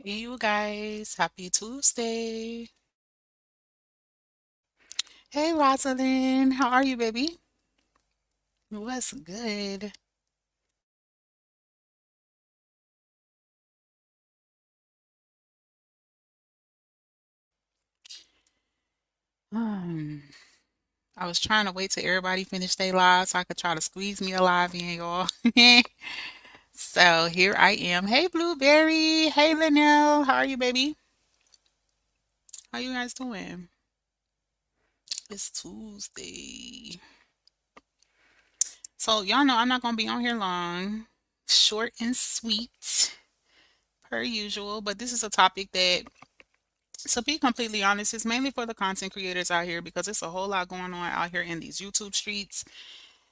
Hey, you guys, happy Tuesday. Hey, Rosalind, how are you, baby? What's good? Um, I was trying to wait till everybody finished their lives so I could try to squeeze me alive in, y'all. So here I am. Hey, Blueberry. Hey, Linnell. How are you, baby? How you guys doing? It's Tuesday. So y'all know I'm not gonna be on here long. Short and sweet, per usual. But this is a topic that, to be completely honest, it's mainly for the content creators out here because it's a whole lot going on out here in these YouTube streets.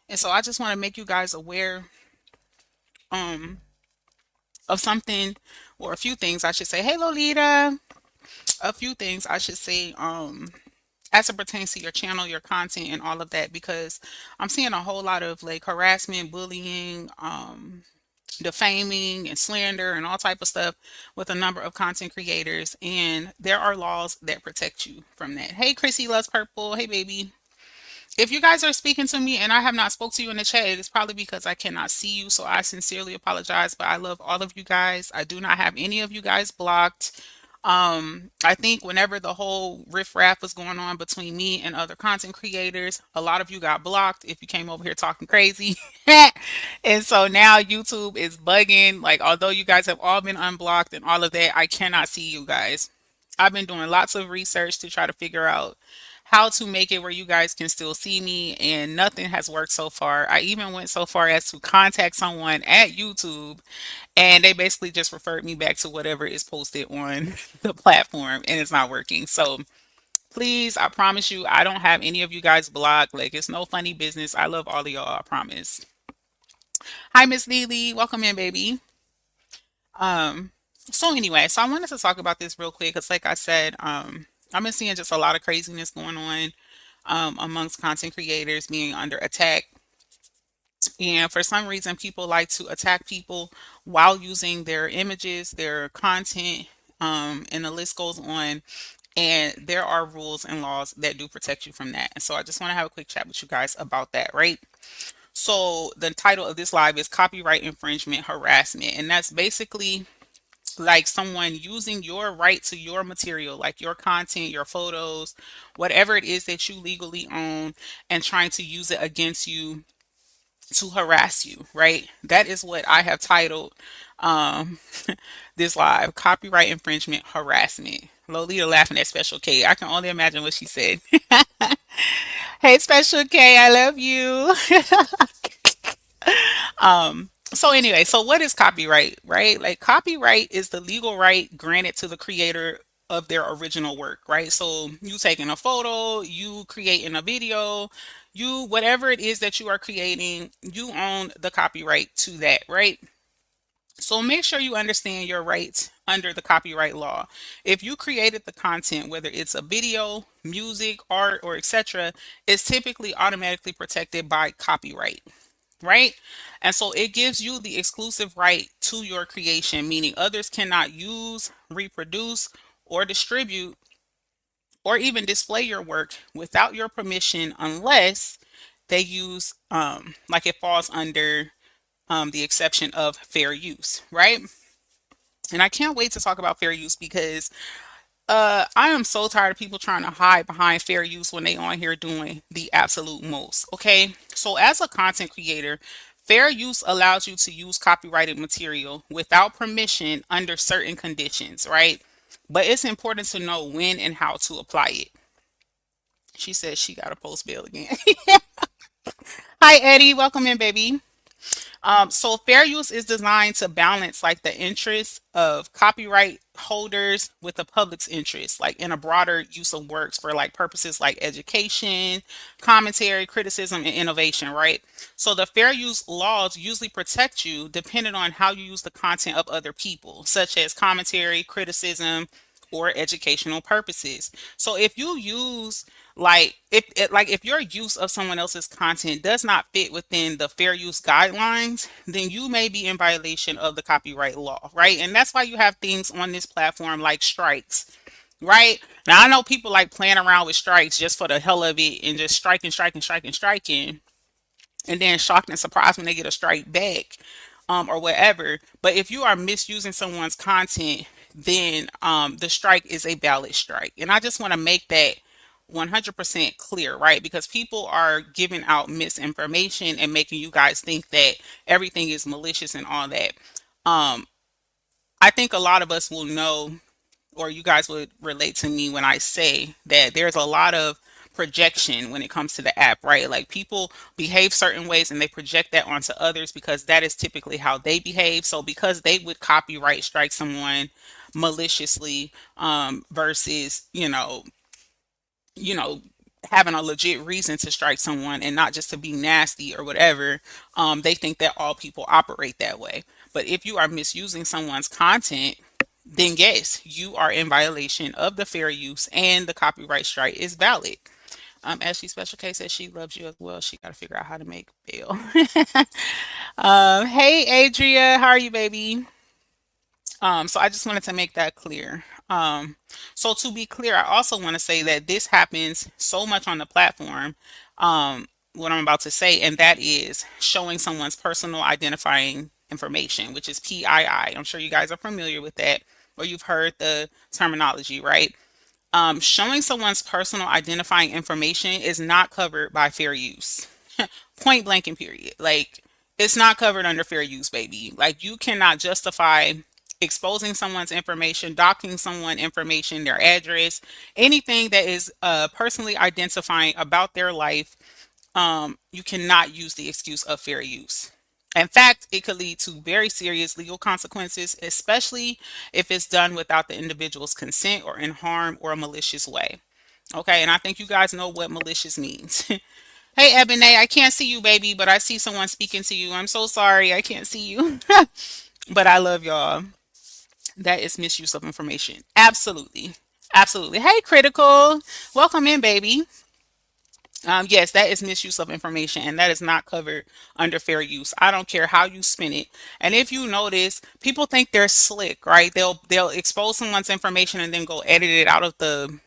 And so I just want to make you guys aware um of something, or a few things I should say. Hey, Lolita. A few things I should say as it pertains to your channel, your content, and all of that, because I'm seeing a whole lot of like harassment, bullying, defaming and slander and all type of stuff with a number of content creators, and there are laws that protect you from that. Hey, Chrissy loves purple. Hey, baby. If you guys are speaking to me and I have not spoke to you in the chat, it's probably because I cannot see you, so I sincerely apologize, but I love all of you guys. I do not have any of you guys blocked. I think whenever the whole riff-raff was going on between me and other content creators, a lot of you got blocked if you came over here talking crazy. And so now YouTube is bugging. Like, although you guys have all been unblocked and all of that, I cannot see you guys. I've been doing lots of research to try to figure out how to make it where you guys can still see me, and nothing has worked so far. I even went so far as to contact someone at YouTube, and they basically just referred me back to whatever is posted on the platform, and it's not working. So please, I promise you, I don't have any of you guys blocked. Like, it's no funny business. I love all of y'all, I promise. Hi, Miss Lily. Welcome in, baby. Um, so anyway, so I wanted to talk about this real quick because, like I said, I've been seeing just a lot of craziness going on amongst content creators being under attack. And for some reason, people like to attack people while using their images, their content, and the list goes on. And there are rules and laws that do protect you from that. And so I just want to have a quick chat with you guys about that, right? So the title of this live is Copyright Infringement Harassment. And that's basically like someone using your right to your material, like your content, your photos, whatever it is that you legally own, and trying to use it against you to harass you, right? That is what I have titled um this live, Copyright Infringement Harassment. Lolita laughing at Special K. I can only imagine what she said. Hey, Special K, I love you. So anyway, so what is copyright, right? Like, copyright is the legal right granted to the creator of their original work, right? So you taking a photo, you creating a video, you whatever it is that you are creating, you own the copyright to that, right? So make sure you understand your rights under the copyright law. If you created the content, whether it's a video, music, art, or etc., it's typically automatically protected by copyright, right? And so it gives you the exclusive right to your creation, meaning others cannot use, reproduce, or distribute, or even display your work without your permission unless they use, like, it falls under the exception of fair use, right? And I can't wait to talk about fair use because I am so tired of people trying to hide behind fair use when they on here doing the absolute most. Okay. So as a content creator, fair use allows you to use copyrighted material without permission under certain conditions, right? But it's important to know when and how to apply it. She says she got a post bill again. Hi, Eddie. Welcome in, baby. So fair use is designed to balance like the interests of copyright holders with the public's interest, like in a broader use of works for like purposes like education, commentary, criticism, and innovation, right? So the fair use laws usually protect you depending on how you use the content of other people, such as commentary, criticism, or educational purposes. So if you use like if your use of someone else's content does not fit within the fair use guidelines, then you may be in violation of the copyright law, right? And that's why you have things on this platform like strikes, right? Now I know people like playing around with strikes just for the hell of it and just striking, striking, striking, striking, and then shocked and surprised when they get a strike back, or whatever. But if you are misusing someone's content, then the strike is a valid strike. And I just want to make that 100% clear, right? Because people are giving out misinformation and making you guys think that everything is malicious and all that. Um, I think a lot of us will know, or you guys would relate to me when I say that there's a lot of projection when it comes to the app, right? Like people behave certain ways and they project that onto others because that is typically how they behave. So because they would copyright strike someone maliciously, versus, you know, having a legit reason to strike someone and not just to be nasty or whatever, they think that all people operate that way. But if you are misusing someone's content, then yes, you are in violation of the fair use and the copyright strike is valid. Ashley Special K says she loves you as well. She got to figure out how to make bail. Hey, Adria, how are you, baby? So I just wanted to make that clear. So to be clear, I also want to say that this happens so much on the platform. What I'm about to say, and that is showing someone's personal identifying information, which is PII. I'm sure you guys are familiar with that, or you've heard the terminology, right? Showing someone's personal identifying information is not covered by fair use. Point blank and period. Like, it's not covered under fair use, baby. Like, you cannot justify exposing someone's information, docking someone information, their address, anything that is personally identifying about their life. You cannot use the excuse of fair use. In fact, it could lead to very serious legal consequences, especially if it's done without the individual's consent or in harm or a malicious way. Okay, and I think you guys know what malicious means. Hey, Ebony, I can't see you, baby, but I see someone speaking to you. I'm so sorry, I can't see you. But I love y'all. That is misuse of information. Absolutely. Absolutely. Hey, Critical. Welcome in, baby. Yes, that is misuse of information, and that is not covered under fair use. I don't care how you spin it. And if you notice, people think they're slick, right? They'll expose someone's information and then go edit it out of the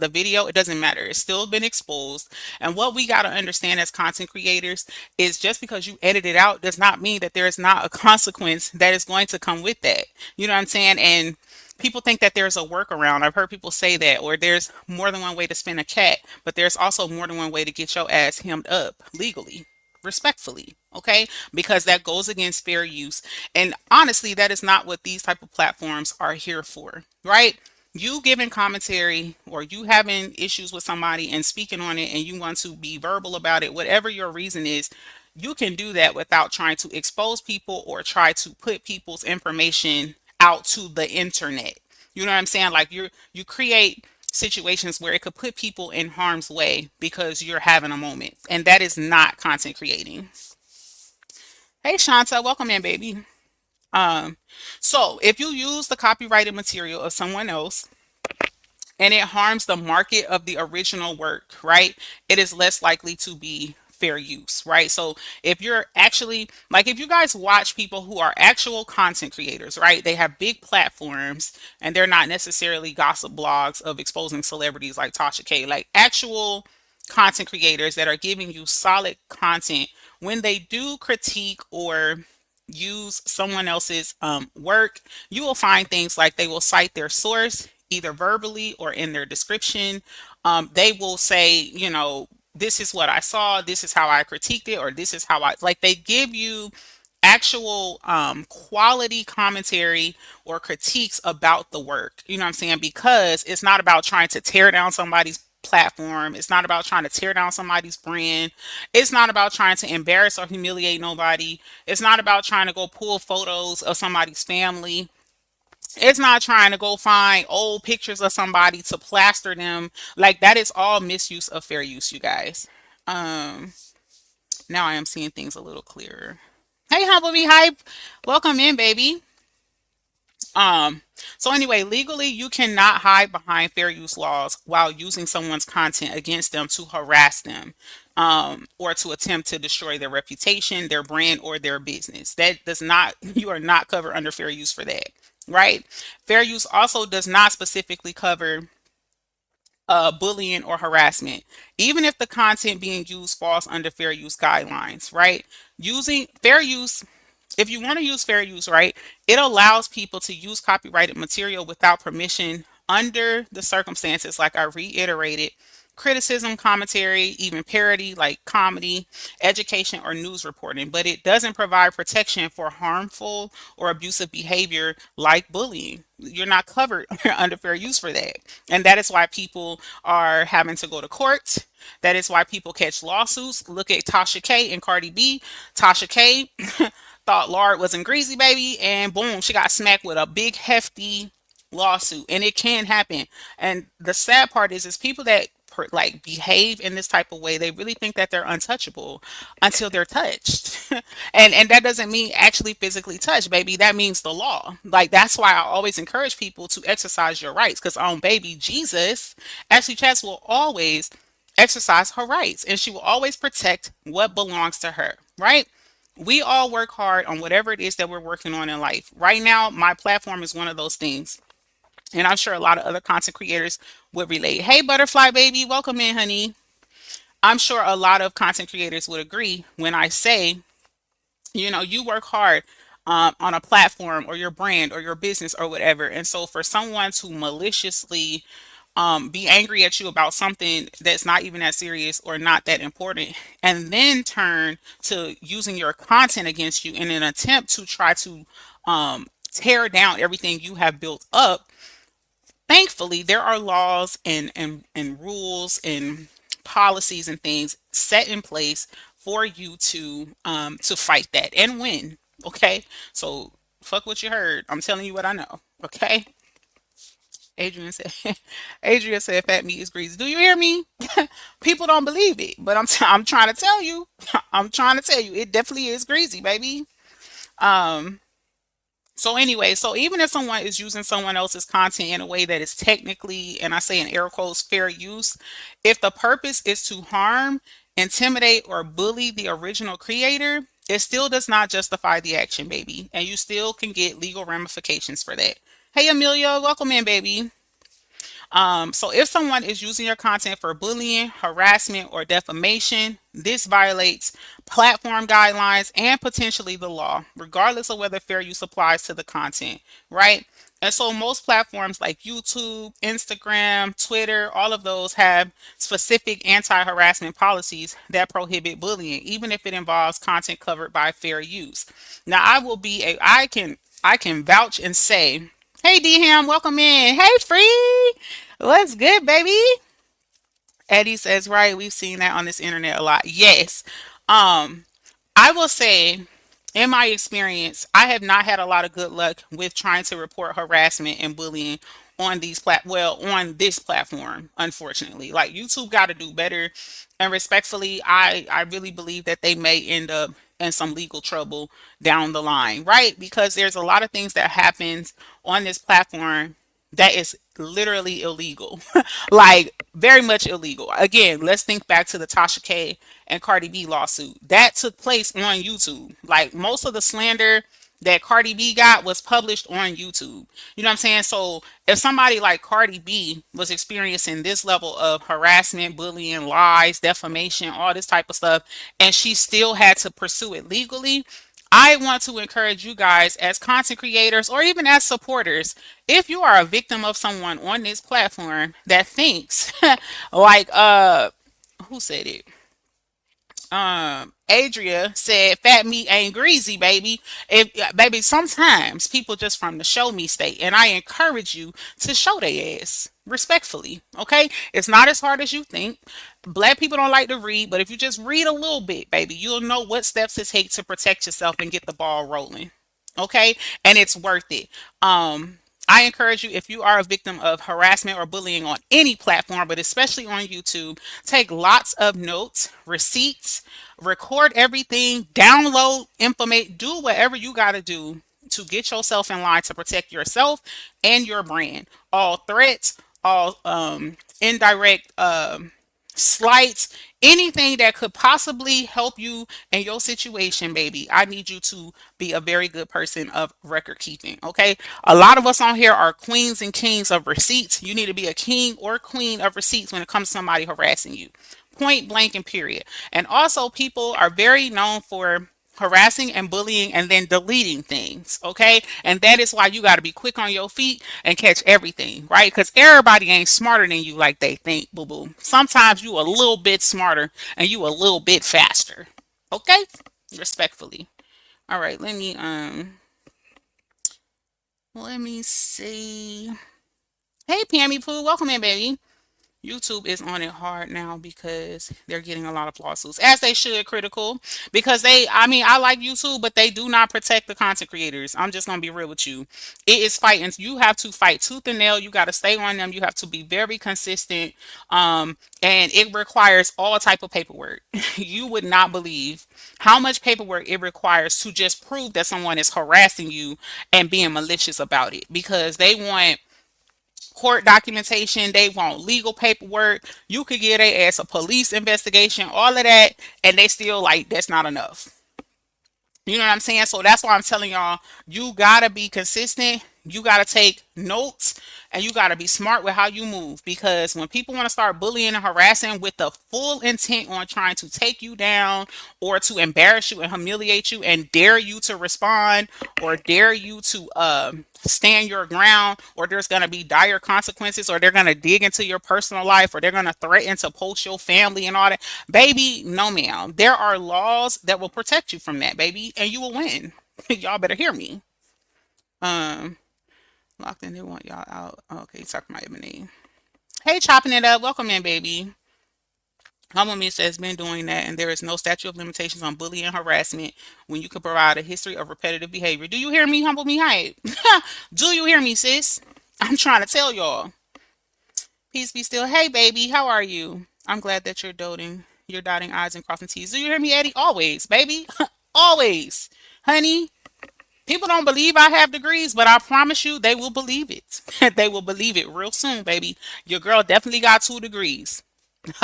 video. It doesn't matter. It's still been exposed. And what we got to understand as content creators is just because you edit it out does not mean that there is not a consequence that is going to come with that. You know what I'm saying? And people think that there's a workaround. I've heard people say that, or there's more than one way to spin a cat, but there's also more than one way to get your ass hemmed up legally, respectfully, okay? Because that goes against fair use. And honestly, that is not what these type of platforms are here for, right? You giving commentary or you having issues with somebody and speaking on it and you want to be verbal about it, whatever your reason is, you can do that without trying to expose people or try to put people's information out to the internet. You know what I'm saying? Like you create situations where it could put people in harm's way because you're having a moment. And that is not content creating. Hey Shanta, welcome in, baby. So if you use the copyrighted material of someone else and it harms the market of the original work, right? It is less likely to be fair use, right? So if you're actually like, if you guys watch people who are actual content creators, right? They have big platforms and they're not necessarily gossip blogs of exposing celebrities like Tasha K, like actual content creators that are giving you solid content. When they do critique or use someone else's work, you will find things like they will cite their source either verbally or in their description. They will say, this is what I saw, this is how I critiqued it, or this is how I like. They give you actual quality commentary or critiques about the work. You know what I'm saying? Because it's not about trying to tear down somebody's platform. It's not about trying to tear down somebody's brand. It's not about trying to embarrass or humiliate nobody. It's not about trying to go pull photos of somebody's family. It's not trying to go find old pictures of somebody to plaster them. Like, that is all misuse of fair use, you guys. Um, Now I am seeing things a little clearer. Hey, Humblebee Hype. Welcome in, baby. Um, so anyway, legally, you cannot hide behind fair use laws while using someone's content against them to harass them, or to attempt to destroy their reputation, their brand, or their business. That does not, you are not covered under fair use for that, right? Fair use also does not specifically cover bullying or harassment, even if the content being used falls under fair use guidelines, right? Using fair use, if you want to use fair use, right, it allows people to use copyrighted material without permission under the circumstances, like I reiterated, criticism, commentary, even parody like comedy, education, or news reporting, but it doesn't provide protection for harmful or abusive behavior like bullying. You're not covered under fair use for that. And that is why people are having to go to court. That is why people catch lawsuits. Look at Tasha K and Cardi B. Tasha K thought Lard wasn't greasy, baby, and boom, she got smacked with a big hefty lawsuit. And it can happen. And the sad part is people that like behave in this type of way, they really think that they're untouchable until they're touched. And that doesn't mean actually physically touch, baby. That means the law. Like that's why I always encourage people to exercise your rights, because on baby Jesus, Ashley Chats will always exercise her rights, and she will always protect what belongs to her, right? We all work hard on whatever it is that we're working on in life. Right now, my platform is one of those things. And I'm sure a lot of other content creators would relate. Hey, Butterfly Baby, welcome in, honey. I'm sure a lot of content creators would agree when I say, you work hard on a platform or your brand or your business or whatever. And so for someone to maliciously be angry at you about something that's not even that serious or not that important, and then turn to using your content against you in an attempt to try to tear down everything you have built up. Thankfully, there are laws and rules and policies and things set in place for you to fight that and win. Okay, so fuck what you heard. I'm telling you what I know. Okay. Adrian said, Adrian said, fat meat is greasy. Do you hear me? People don't believe it, but I'm trying to tell you. I'm trying to tell you, it definitely is greasy, baby. Um, so anyway, so even if someone is using someone else's content in a way that is technically, and I say in air quotes, fair use, if the purpose is to harm, intimidate, or bully the original creator, it still does not justify the action, baby. And you still can get legal ramifications for that. Hey, Amelia, welcome in, baby. So if someone is using your content for bullying, harassment, or defamation, this violates platform guidelines and potentially the law, regardless of whether fair use applies to the content, right? And so most platforms like YouTube, Instagram, Twitter, all of those have specific anti-harassment policies that prohibit bullying, even if it involves content covered by fair use. Now, I can vouch and say, hey, D Ham, welcome in. Hey, Free. What's good, baby? Eddie says, right, we've seen that on this internet a lot. Yes. Um, I will say, in my experience, I have not had a lot of good luck with trying to report harassment and bullying on on this platform, unfortunately. Like YouTube got to do better. And respectfully, I really believe that they may end up in some legal trouble down the line, right? Because there's a lot of things that happens on this platform that is literally illegal. Like very much illegal. Again, let's think back to the Tasha K and Cardi B lawsuit. That took place on YouTube. Like most of the slander that Cardi B got was published on YouTube. You know what I'm saying? So if somebody like Cardi B was experiencing this level of harassment, bullying, lies, defamation, all this type of stuff, and she still had to pursue it legally, I want to encourage you guys as content creators or even as supporters, if you are a victim of someone on this platform that thinks like who said it? Adria said fat meat ain't greasy, baby. If baby, sometimes people just from the show me state, and I encourage you to show their ass respectfully. Okay, it's not as hard as you think. Black people don't like to read, but if you just read a little bit, baby, you'll know what steps to take to protect yourself and get the ball rolling. Okay, and it's worth it. I encourage you, if you are a victim of harassment or bullying on any platform, but especially on YouTube, take lots of notes, receipts, record everything, download information, do whatever you got to do to get yourself in line to protect yourself and your brand. All threats, all indirect slights, anything that could possibly help you in your situation, baby. I need you to be a very good person of record keeping. Okay. A lot of us on here are queens and kings of receipts. You need to be a king or queen of receipts when it comes to somebody harassing you. Point blank and period. And also, people are very known for harassing and bullying and then deleting things, okay? And that is why you got to be quick on your feet and catch everything, right? Because everybody ain't smarter than you like they think, boo boo. Sometimes you a little bit smarter and you a little bit faster, okay? Respectfully. All right, let me see. Hey, Pammy Poo, welcome in, baby. YouTube is on it hard now because they're getting a lot of lawsuits, as they should, critical. Because I mean, I like YouTube, but they do not protect the content creators. I'm just going to be real with you. It is fighting. You have to fight tooth and nail. You got to stay on them. You have to be very consistent. And it requires all type of paperwork. You would not believe how much paperwork it requires to just prove that someone is harassing you and being malicious about it, because they want court documentation, they want legal paperwork. You could get a ass a police investigation, all of that, and they still like that's not enough. You know what I'm saying? So that's why I'm telling y'all, you gotta be consistent. You gotta take notes and you gotta be smart with how you move, because when people want to start bullying and harassing with the full intent on trying to take you down or to embarrass you and humiliate you and dare you to respond or dare you to stand your ground, or there's gonna be dire consequences, or they're gonna dig into your personal life, or they're gonna threaten to post your family and all that, baby, no ma'am. There are laws that will protect you from that, baby, and you will win. Y'all better hear me. Um, Locked in, they want y'all out. Okay, talking about Ebony. Hey, chopping it up. Welcome in, baby. Humble Me says been doing that, and there is no statute of limitations on bullying and harassment when you can provide a history of repetitive behavior. Do you hear me, Humble Me Hype? Do you hear me, sis? I'm trying to tell y'all. Peace be still. Hey, baby, how are you? I'm glad that you're doting. You're dotting I's and crossing T's. Do you hear me, Eddie? Always, baby. Always. Honey, people don't believe I have degrees, but I promise you they will believe it. They will believe it real soon, baby. Your girl definitely got 2 degrees.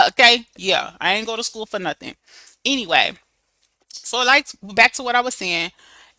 Okay? Yeah, I ain't go to school for nothing. Anyway, so like back to what I was saying,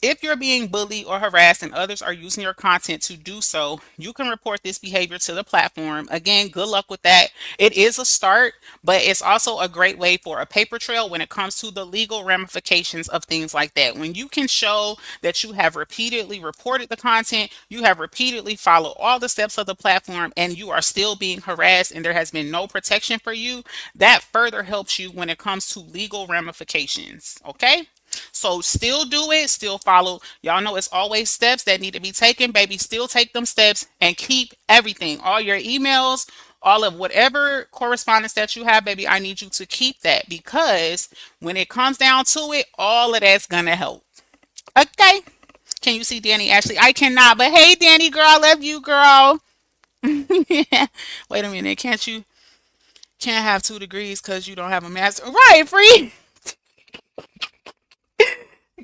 if you're being bullied or harassed and others are using your content to do so, you can report this behavior to the platform. Again, good luck with that. It is a start, but it's also a great way for a paper trail when it comes to the legal ramifications of things like that. When you can show that you have repeatedly reported the content, you have repeatedly followed all the steps of the platform, and you are still being harassed and there has been no protection for you, that further helps you when it comes to legal ramifications. Okay? So still do it, still follow. Y'all know it's always steps that need to be taken, baby. Still take them steps and keep everything, all your emails, all of whatever correspondence that you have, baby. I need you to keep that, because when it comes down to it, all of that's gonna help. Okay. Can you see Danny? Ashley, I cannot, but hey, Danny, girl, I love you, girl. Wait a minute, can't have 2 degrees because you don't have a master, right? Free.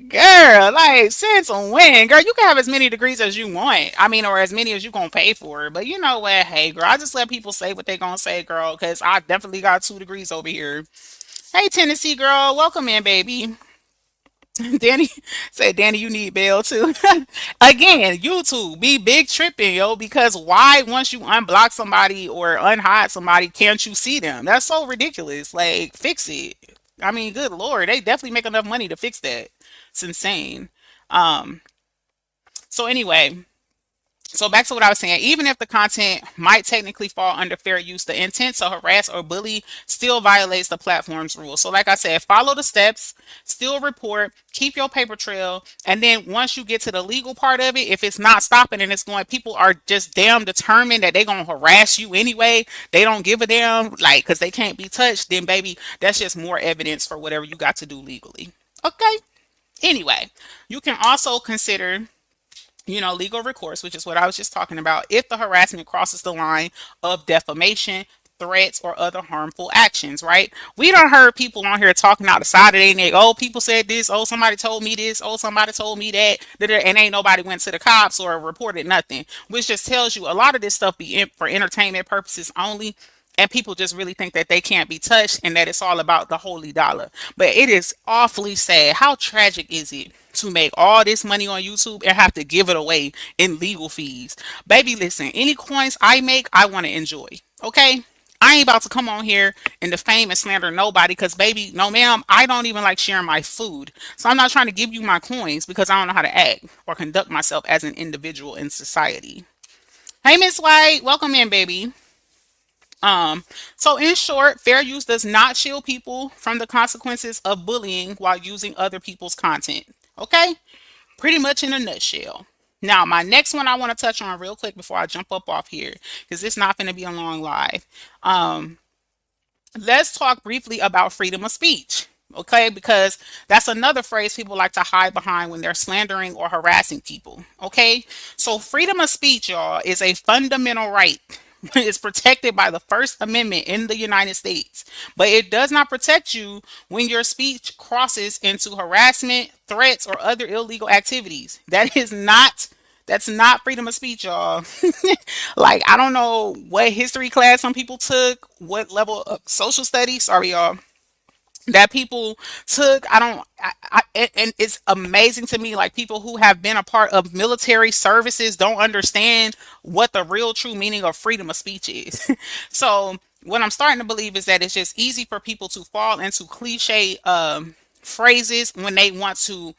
Girl, like, since when? Girl, you can have as many degrees as you want. I mean, or as many as you gonna pay for. But you know what? Hey, girl, I just let people say what they gonna say, girl, because I definitely got 2 degrees over here. Hey, Tennessee girl, welcome in, baby. Danny said, Danny, you need bail too. Again, YouTube be big tripping, yo, because why, once you unblock somebody or unhide somebody, can't you see them? That's so ridiculous. Like, fix it. I mean, good lord, they definitely make enough money to fix that. It's insane. Um, so anyway, so back to what I was saying, even if the content might technically fall under fair use, the intent to harass or bully still violates the platform's rules. So like I said, follow the steps, still report, keep your paper trail, and then once you get to the legal part of it, if it's not stopping and it's going, people are just damn determined that they're going to harass you anyway, they don't give a damn, like, because they can't be touched, then baby, that's just more evidence for whatever you got to do legally. Okay? Anyway, you can also consider, legal recourse, which is what I was just talking about, if the harassment crosses the line of defamation, threats, or other harmful actions, right? We done heard people on here talking out the side of their neck. Oh, people said this. Oh, somebody told me this. Oh, somebody told me that. And ain't nobody went to the cops or reported nothing, which just tells you a lot of this stuff be for entertainment purposes only. And people just really think that they can't be touched and that it's all about the holy dollar. But it is awfully sad. How tragic is it to make all this money on YouTube and have to give it away in legal fees? Baby, listen, any coins I make, I want to enjoy. Okay? I ain't about to come on here and defame and slander nobody because, baby, no, ma'am, I don't even like sharing my food. So I'm not trying to give you my coins because I don't know how to act or conduct myself as an individual in society. Hey, Miss White, welcome in, baby. So in short, fair use does not shield people from the consequences of bullying while using other people's content. Okay? Pretty much in a nutshell. Now, my next one I want to touch on real quick before I jump up off here, because it's not going to be a long live. Let's talk briefly about freedom of speech. Okay, because that's another phrase people like to hide behind when they're slandering or harassing people. Okay, so freedom of speech, y'all, is a fundamental right. It's protected by the First Amendment in the United States, but it does not protect you when your speech crosses into harassment, threats, or other illegal activities. That's not freedom of speech, y'all. Like, I don't know what history class some people took, what level of social studies, sorry, y'all, that people took. I don't, and it's amazing to me, like, people who have been a part of military services don't understand what the real true meaning of freedom of speech is. So what I'm starting to believe is that it's just easy for people to fall into cliche phrases when they want to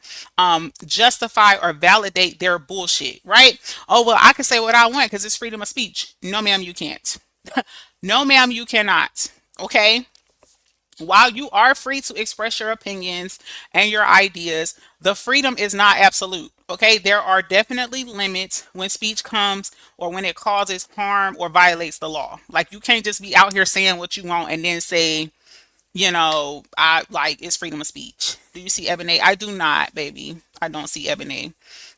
justify or validate their bullshit, right? Oh, well, I can say what I want because it's freedom of speech. No, ma'am, you can't. No, ma'am, you cannot. Okay? While you are free to express your opinions and your ideas, the freedom is not absolute. Okay, there are definitely limits when speech comes or when it causes harm or violates the law. Like, you can't just be out here saying what you want and then say, I like, it's freedom of speech. Do you see Ebony? I do not, baby. I don't see Ebony.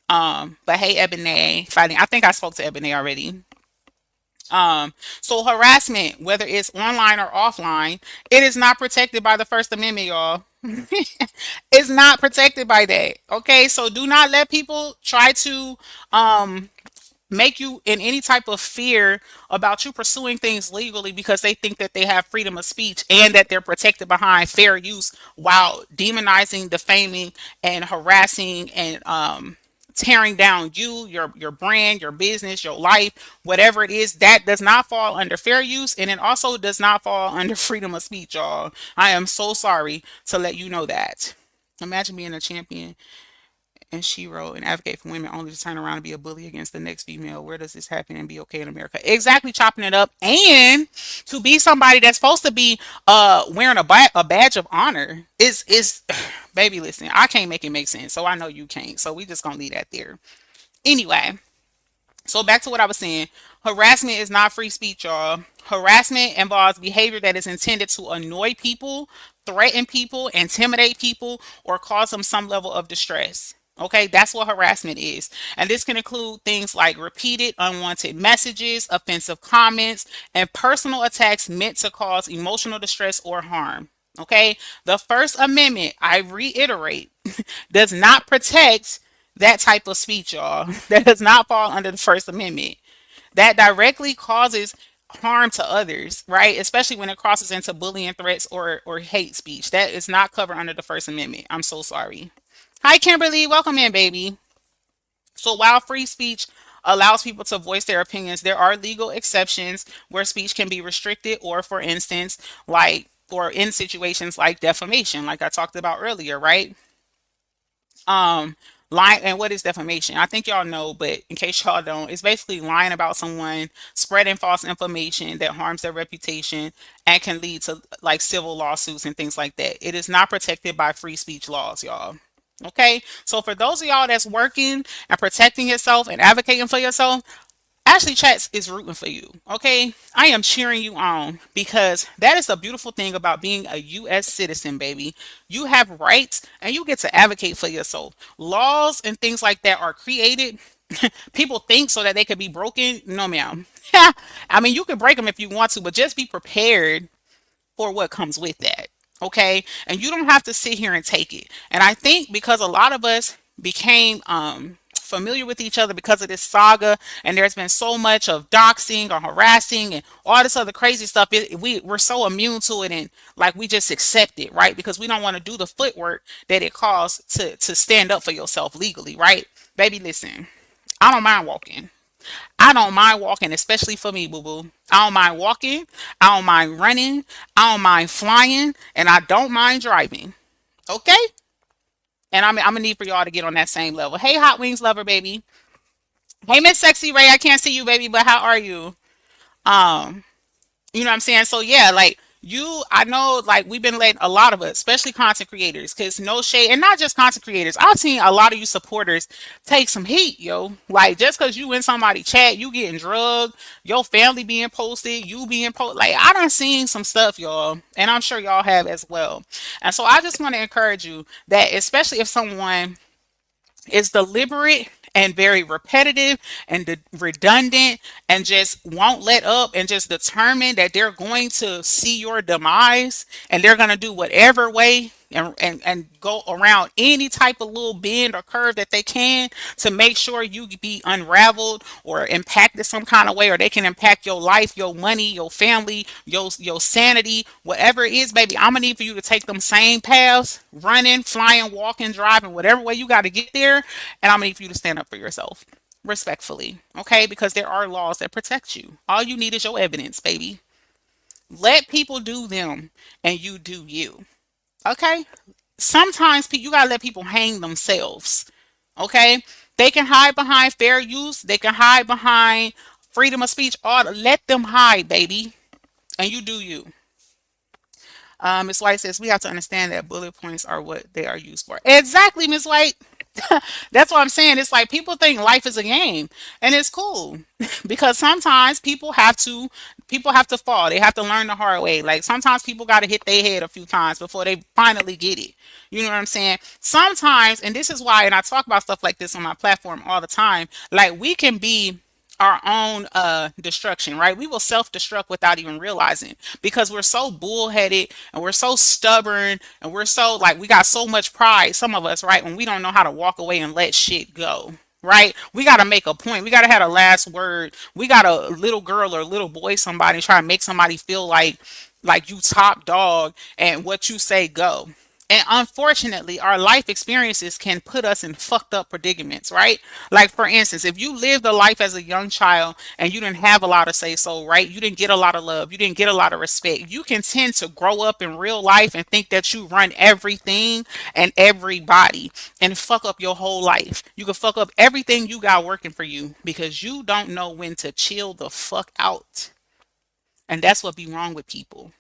But hey, Ebony, fighting. I think I spoke to Ebony already. So harassment, whether it's online or offline, it is not protected by the First Amendment, y'all. It's not protected by that. Okay, so do not let people try to make you in any type of fear about you pursuing things legally because they think that they have freedom of speech and that they're protected behind fair use while demonizing, defaming, and harassing and tearing down you, your brand, your business, your life, whatever it is. That does not fall under fair use, and it also does not fall under freedom of speech, y'all. I am so sorry to let you know that. Imagine being a champion and she wrote and advocate for women only to turn around and be a bully against the next female. Where does this happen and be okay in America? Exactly, chopping it up. And to be somebody that's supposed to be wearing a badge of honor is baby, listen, I can't make it make sense. So I know you can't. So we just gonna leave that there. Anyway, so back to what I was saying. Harassment is not free speech, y'all. Harassment involves behavior that is intended to annoy people, threaten people, intimidate people, or cause them some level of distress. Okay, that's what harassment is. And this can include things like repeated unwanted messages, offensive comments, and personal attacks meant to cause emotional distress or harm. Okay, the First Amendment, I reiterate, does not protect that type of speech, y'all. That does not fall under the First Amendment. That directly causes harm to others, right? Especially when it crosses into bullying, threats, or hate speech. That is not covered under the First Amendment. I'm so sorry. Hi, Kimberly. Welcome in, baby. So while free speech allows people to voice their opinions, there are legal exceptions where speech can be restricted, or for instance, like, or in situations like defamation, like I talked about earlier, right? Lying. And what is defamation? I think y'all know, but in case y'all don't, it's basically lying about someone, spreading false information that harms their reputation and can lead to like civil lawsuits and things like that. It is not protected by free speech laws, y'all. Okay, so for those of y'all that's working and protecting yourself and advocating for yourself, Ashley Chats is rooting for you. Okay, I am cheering you on because that is the beautiful thing about being a U.S. citizen, baby. You have rights and you get to advocate for yourself. Laws and things like that are created People think so that they could be broken. No, ma'am. I mean, you can break them if you want to, but just be prepared for what comes with that. Okay. And you don't have to sit here and take it. And I think because a lot of us became familiar with each other because of this saga, and there's been so much of doxing or harassing and all this other crazy stuff, we're so immune to it, and like we just accept it, right? Because we don't want to do the footwork that it costs to stand up for yourself legally, right? Baby, listen, I don't mind walking. I don't mind walking, especially for me, boo boo. I don't mind walking. I don't mind running. I don't mind flying. And I don't mind driving. Okay? And I'm gonna need for y'all to get on that same level. Hey, Hot Wings lover, baby. Hey, Miss Sexy Ray. I can't see you, baby, but how are you? Um, You know what I'm saying? So yeah, like I know, like we've been letting a lot of us, especially content creators, because no shade, and not just content creators. I've seen a lot of you supporters take some heat, yo. Like just because you in somebody chat, you getting drugged, your family being posted, you being posted. Like I done seen some stuff, y'all, and I'm sure y'all have as well. And so I just want to encourage you that, especially if someone is deliberate and very repetitive and redundant and just won't let up and just determined that they're going to see your demise, and they're going to do whatever way and go around any type of little bend or curve that they can to make sure you be unraveled or impacted some kind of way, or they can impact your life, your money, your family, your sanity, whatever it is, baby. I'm gonna need for you to take them same paths, running, flying, walking, driving, whatever way you got to get there, and I'm gonna need for you to stand up for yourself respectfully, okay? Because there are laws that protect you. All you need is your evidence, baby. Let people do them and you do you. Okay? Sometimes you gotta let people hang themselves. Okay? They can hide behind fair use, they can hide behind freedom of speech. All let them hide, baby. And you do you. Ms. White says we have to understand that bullet points are what they are used for. Exactly, Ms. White. That's what I'm saying. It's like people think life is a game, and it's cool because sometimes people have to fall. They have to learn the hard way. Like sometimes people got to hit their head a few times before they finally get it. You know what I'm saying? Sometimes, and this is why, and I talk about stuff like this on my platform all the time. Like we can be our own destruction, right? We will self-destruct without even realizing, because we're so bullheaded and we're so stubborn and we're so like we got so much pride, some of us, right? When we don't know how to walk away and let shit go. Right? We got to make a point. We got to have a last word. We got a little girl or little boy somebody try to make somebody feel like you top dog and what you say go. And unfortunately, our life experiences can put us in fucked up predicaments, right? Like, for instance, if you lived a life as a young child and you didn't have a lot of say so, right? You didn't get a lot of love, you didn't get a lot of respect. You can tend to grow up in real life and think that you run everything and everybody and fuck up your whole life. You can fuck up everything you got working for you because you don't know when to chill the fuck out. And that's what be wrong with people.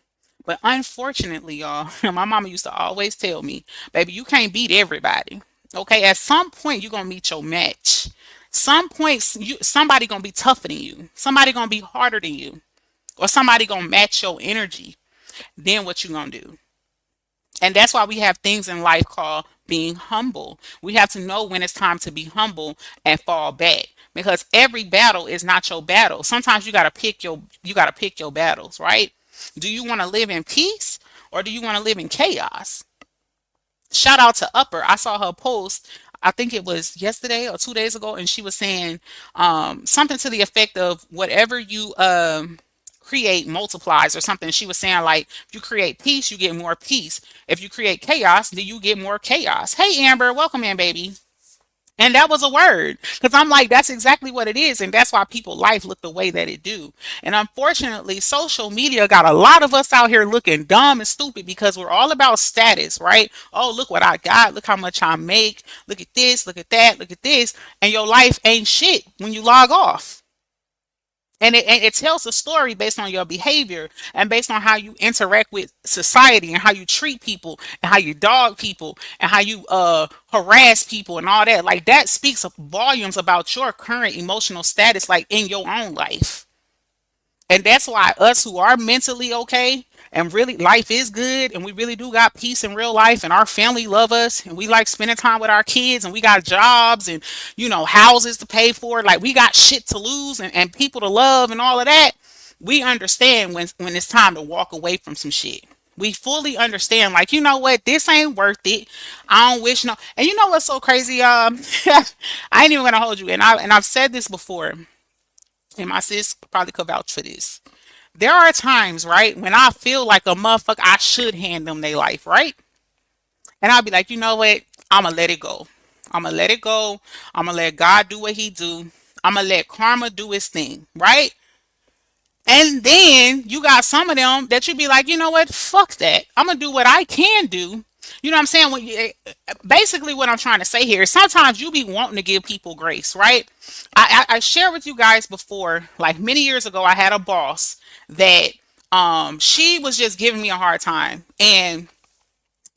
But unfortunately, y'all, my mama used to always tell me, baby, you can't beat everybody. Okay, at some point you're gonna meet your match. Some points somebody gonna be tougher than you. Somebody gonna be harder than you. Or somebody gonna match your energy. Then what you gonna do? And that's why we have things in life called being humble. We have to know when it's time to be humble and fall back, because every battle is not your battle. Sometimes you got to pick your battles, right? Do you want to live in peace or do you want to live in chaos? Shout out to Upper. I saw her post, I think it was yesterday or 2 days ago, and she was saying something to the effect of whatever you create multiplies or something. She was saying like if you create peace, you get more peace. If you create chaos, then you get more chaos. Hey Amber, welcome in, baby. And that was a word, because I'm like, that's exactly what it is. And that's why people life look the way that it do. And unfortunately, social media got a lot of us out here looking dumb and stupid because we're all about status, right? Oh, look what I got. Look how much I make. Look at this. Look at that. Look at this. And your life ain't shit when you log off. And it tells a story based on your behavior and based on how you interact with society and how you treat people and how you dog people and how you harass people and all that. Like that speaks volumes about your current emotional status, like in your own life. And that's why us who are mentally okay and really life is good and we really do got peace in real life and our family love us and we like spending time with our kids and we got jobs and houses to pay for, like we got shit to lose and people to love and all of that, we understand when it's time to walk away from some shit. We fully understand, like, you know what, this ain't worth it. I don't wish no. And you know what's so crazy? I ain't even gonna hold you. And I've said this before, and my sis probably could vouch for this. There are times, right, when I feel like a motherfucker, I should hand them their life, right? And I'll be like, you know what? I'ma let it go. I'ma let it go. I'ma let God do what He do. I'ma let karma do its thing, right? And then you got some of them that you be like, you know what? Fuck that. I'm gonna do what I can do. You know what I'm saying? Basically, what I'm trying to say here is sometimes you be wanting to give people grace, right? I shared with you guys before, like many years ago, I had a boss that she was just giving me a hard time, and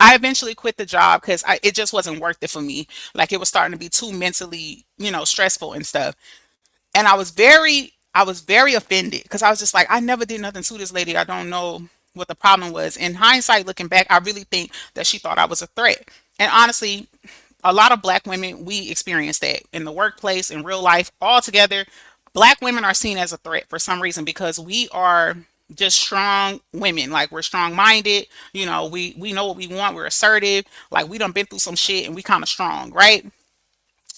I eventually quit the job because it just wasn't worth it for me. Like it was starting to be too mentally, stressful and stuff. And I was very offended because I was just like, I never did nothing to this lady. I don't know what the problem was. In hindsight, looking back, I really think that she thought I was a threat. And honestly, a lot of black women, we experience that in the workplace, in real life, all together. Black women are seen as a threat for some reason because we are just strong women. Like we're strong minded. We know what we want. We're assertive. Like we done been through some shit and we kind of strong, right?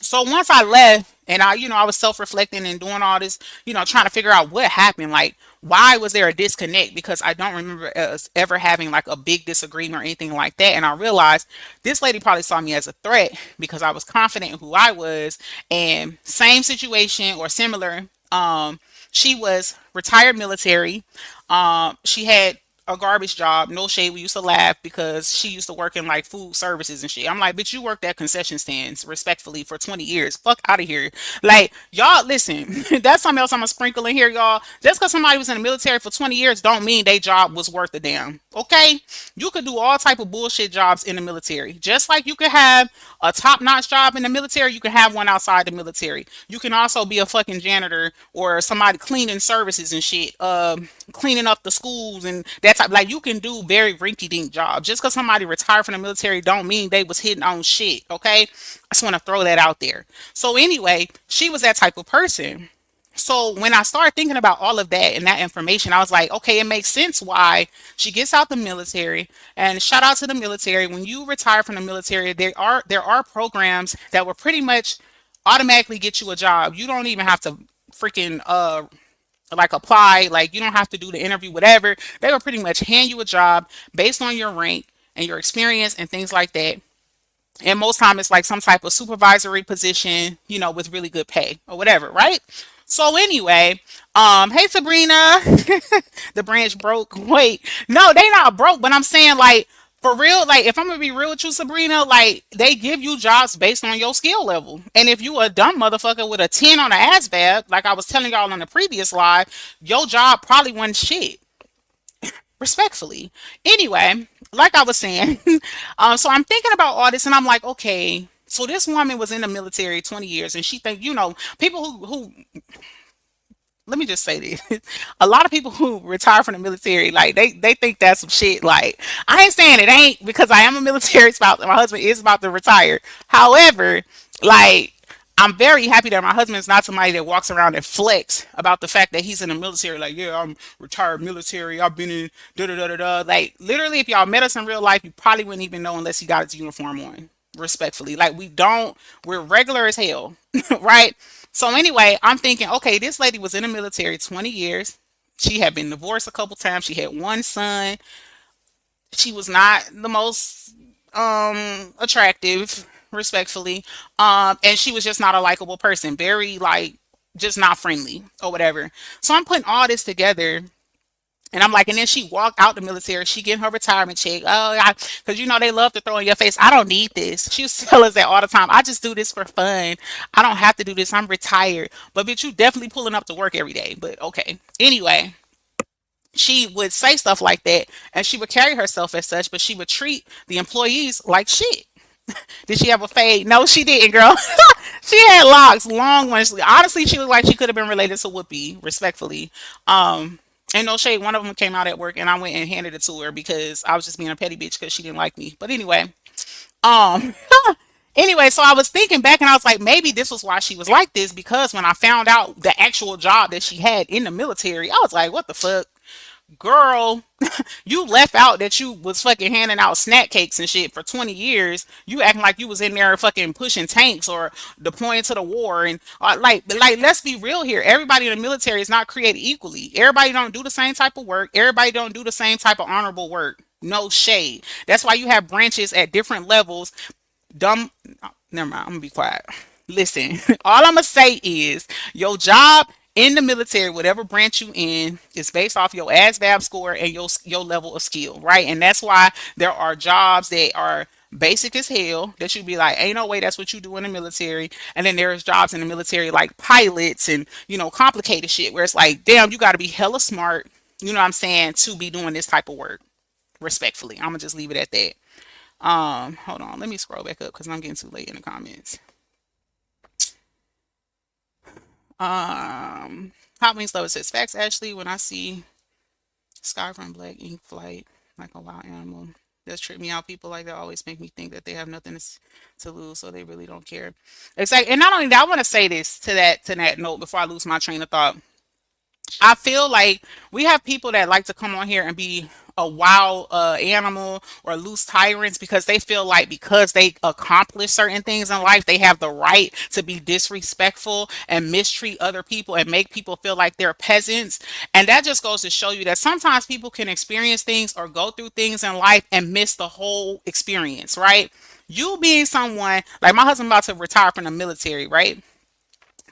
So once I left and I was self-reflecting and doing all this, trying to figure out what happened, like why was there a disconnect? Because I don't remember us ever having like a big disagreement or anything like that. And I realized this lady probably saw me as a threat because I was confident in who I was. And same situation or similar. She was retired military. She had a garbage job. No shade. We used to laugh because she used to work in like food services and shit. I'm like, bitch, you worked at concession stands respectfully for 20 years. Fuck out of here. Like, y'all, listen, that's something else I'm gonna sprinkle in here, y'all. Just because somebody was in the military for 20 years don't mean their job was worth a damn. Okay? You could do all type of bullshit jobs in the military. Just like you could have a top-notch job in the military, you can have one outside the military. You can also be a fucking janitor or somebody cleaning services and shit. Cleaning up the schools and that type. Like you can do very rinky dink jobs. Just because somebody retired from the military don't mean they was hitting on shit. Okay, I just want to throw that out there. So anyway, she was that type of person. So when I started thinking about all of that and that information, I was like, okay, it makes sense why she gets out the military. And shout out to the military. When you retire from the military, there are programs that will pretty much automatically get you a job. You don't even have to freaking like apply, like you don't have to do the interview, whatever. They will pretty much hand you a job based on your rank and your experience and things like that. And most time it's like some type of supervisory position, with really good pay or whatever, right? So anyway, hey Sabrina, the branch broke. Wait, no, they not broke, but I'm saying like for real, like if I'm gonna be real with you, Sabrina, like they give you jobs based on your skill level. And if you a dumb motherfucker with a 10 on the ASVAB, like I was telling y'all on the previous live, your job probably wasn't shit. Respectfully. Anyway, like I was saying, so I'm thinking about all this and I'm like, okay, so this woman was in the military 20 years and she think, people who let me just say this. A lot of people who retire from the military, like they think that's some shit. Like I ain't saying it ain't because I am a military spouse and my husband is about to retire. However, like I'm very happy that my husband is not somebody that walks around and flex about the fact that he's in the military. Like, yeah, I'm retired military. I've been in da da da da da. Like literally, if y'all met us in real life, you probably wouldn't even know unless he got his uniform on. Respectfully, like we're regular as hell, right? So anyway, I'm thinking, okay, this lady was in the military 20 years. She had been divorced a couple times. She had one son. She was not the most attractive, respectfully. And she was just not a likable person. Very like just not friendly or whatever. So I'm putting all this together and I'm like, and then she walked out the military. She getting her retirement check. Oh, because they love to throw in your face. I don't need this. She used to tell us that all the time. I just do this for fun. I don't have to do this. I'm retired. But bitch, you definitely pulling up to work every day. But okay. Anyway, she would say stuff like that, and she would carry herself as such. But she would treat the employees like shit. Did she have a fade? No, she didn't, girl. She had locks, long ones. Honestly, she looked like she could have been related to Whoopi, respectfully. Um, And no shade, one of them came out at work and I went and handed it to her because I was just being a petty bitch because she didn't like me. But anyway, um, anyway, so I was thinking back and I was like, maybe this was why she was like this because when I found out the actual job that she had in the military, I was like, what the fuck? Girl, you left out that you was fucking handing out snack cakes and shit for 20 years. You acting like you was in there fucking pushing tanks or deploying to the war. And like, let's be real here. Everybody in the military is not created equally. Everybody don't do the same type of work. Everybody don't do the same type of honorable work. No shade. That's why you have branches at different levels. Dumb. Never mind. I'm gonna be quiet. Listen, all I'm gonna say is your job in the military, whatever branch you in, is based off your ASVAB score and your level of skill, right? And that's why there are jobs that are basic as hell that you'd be like, ain't no way that's what you do in the military. And then there's jobs in the military like pilots and complicated shit where it's like, damn, you got to be hella smart. You know what I'm saying, to be doing this type of work. Respectfully, I'm gonna just leave it at that. Hold on. Let me scroll back up because I'm getting too late in the comments. Hot Wings Lover says, facts, Ashley, when I see sky from black ink flight like a wild animal, does trip me out. People like that always make me think that they have nothing to lose, so they really don't care. Exactly. And not only that, I want to say this to that note before I lose my train of thought. I feel like we have people that like to come on here and be a wild animal or loose tyrants because they feel like because they accomplish certain things in life, they have the right to be disrespectful and mistreat other people and make people feel like they're peasants. And that just goes to show you that sometimes people can experience things or go through things in life and miss the whole experience, right? You being someone like my husband about to retire from the military, right?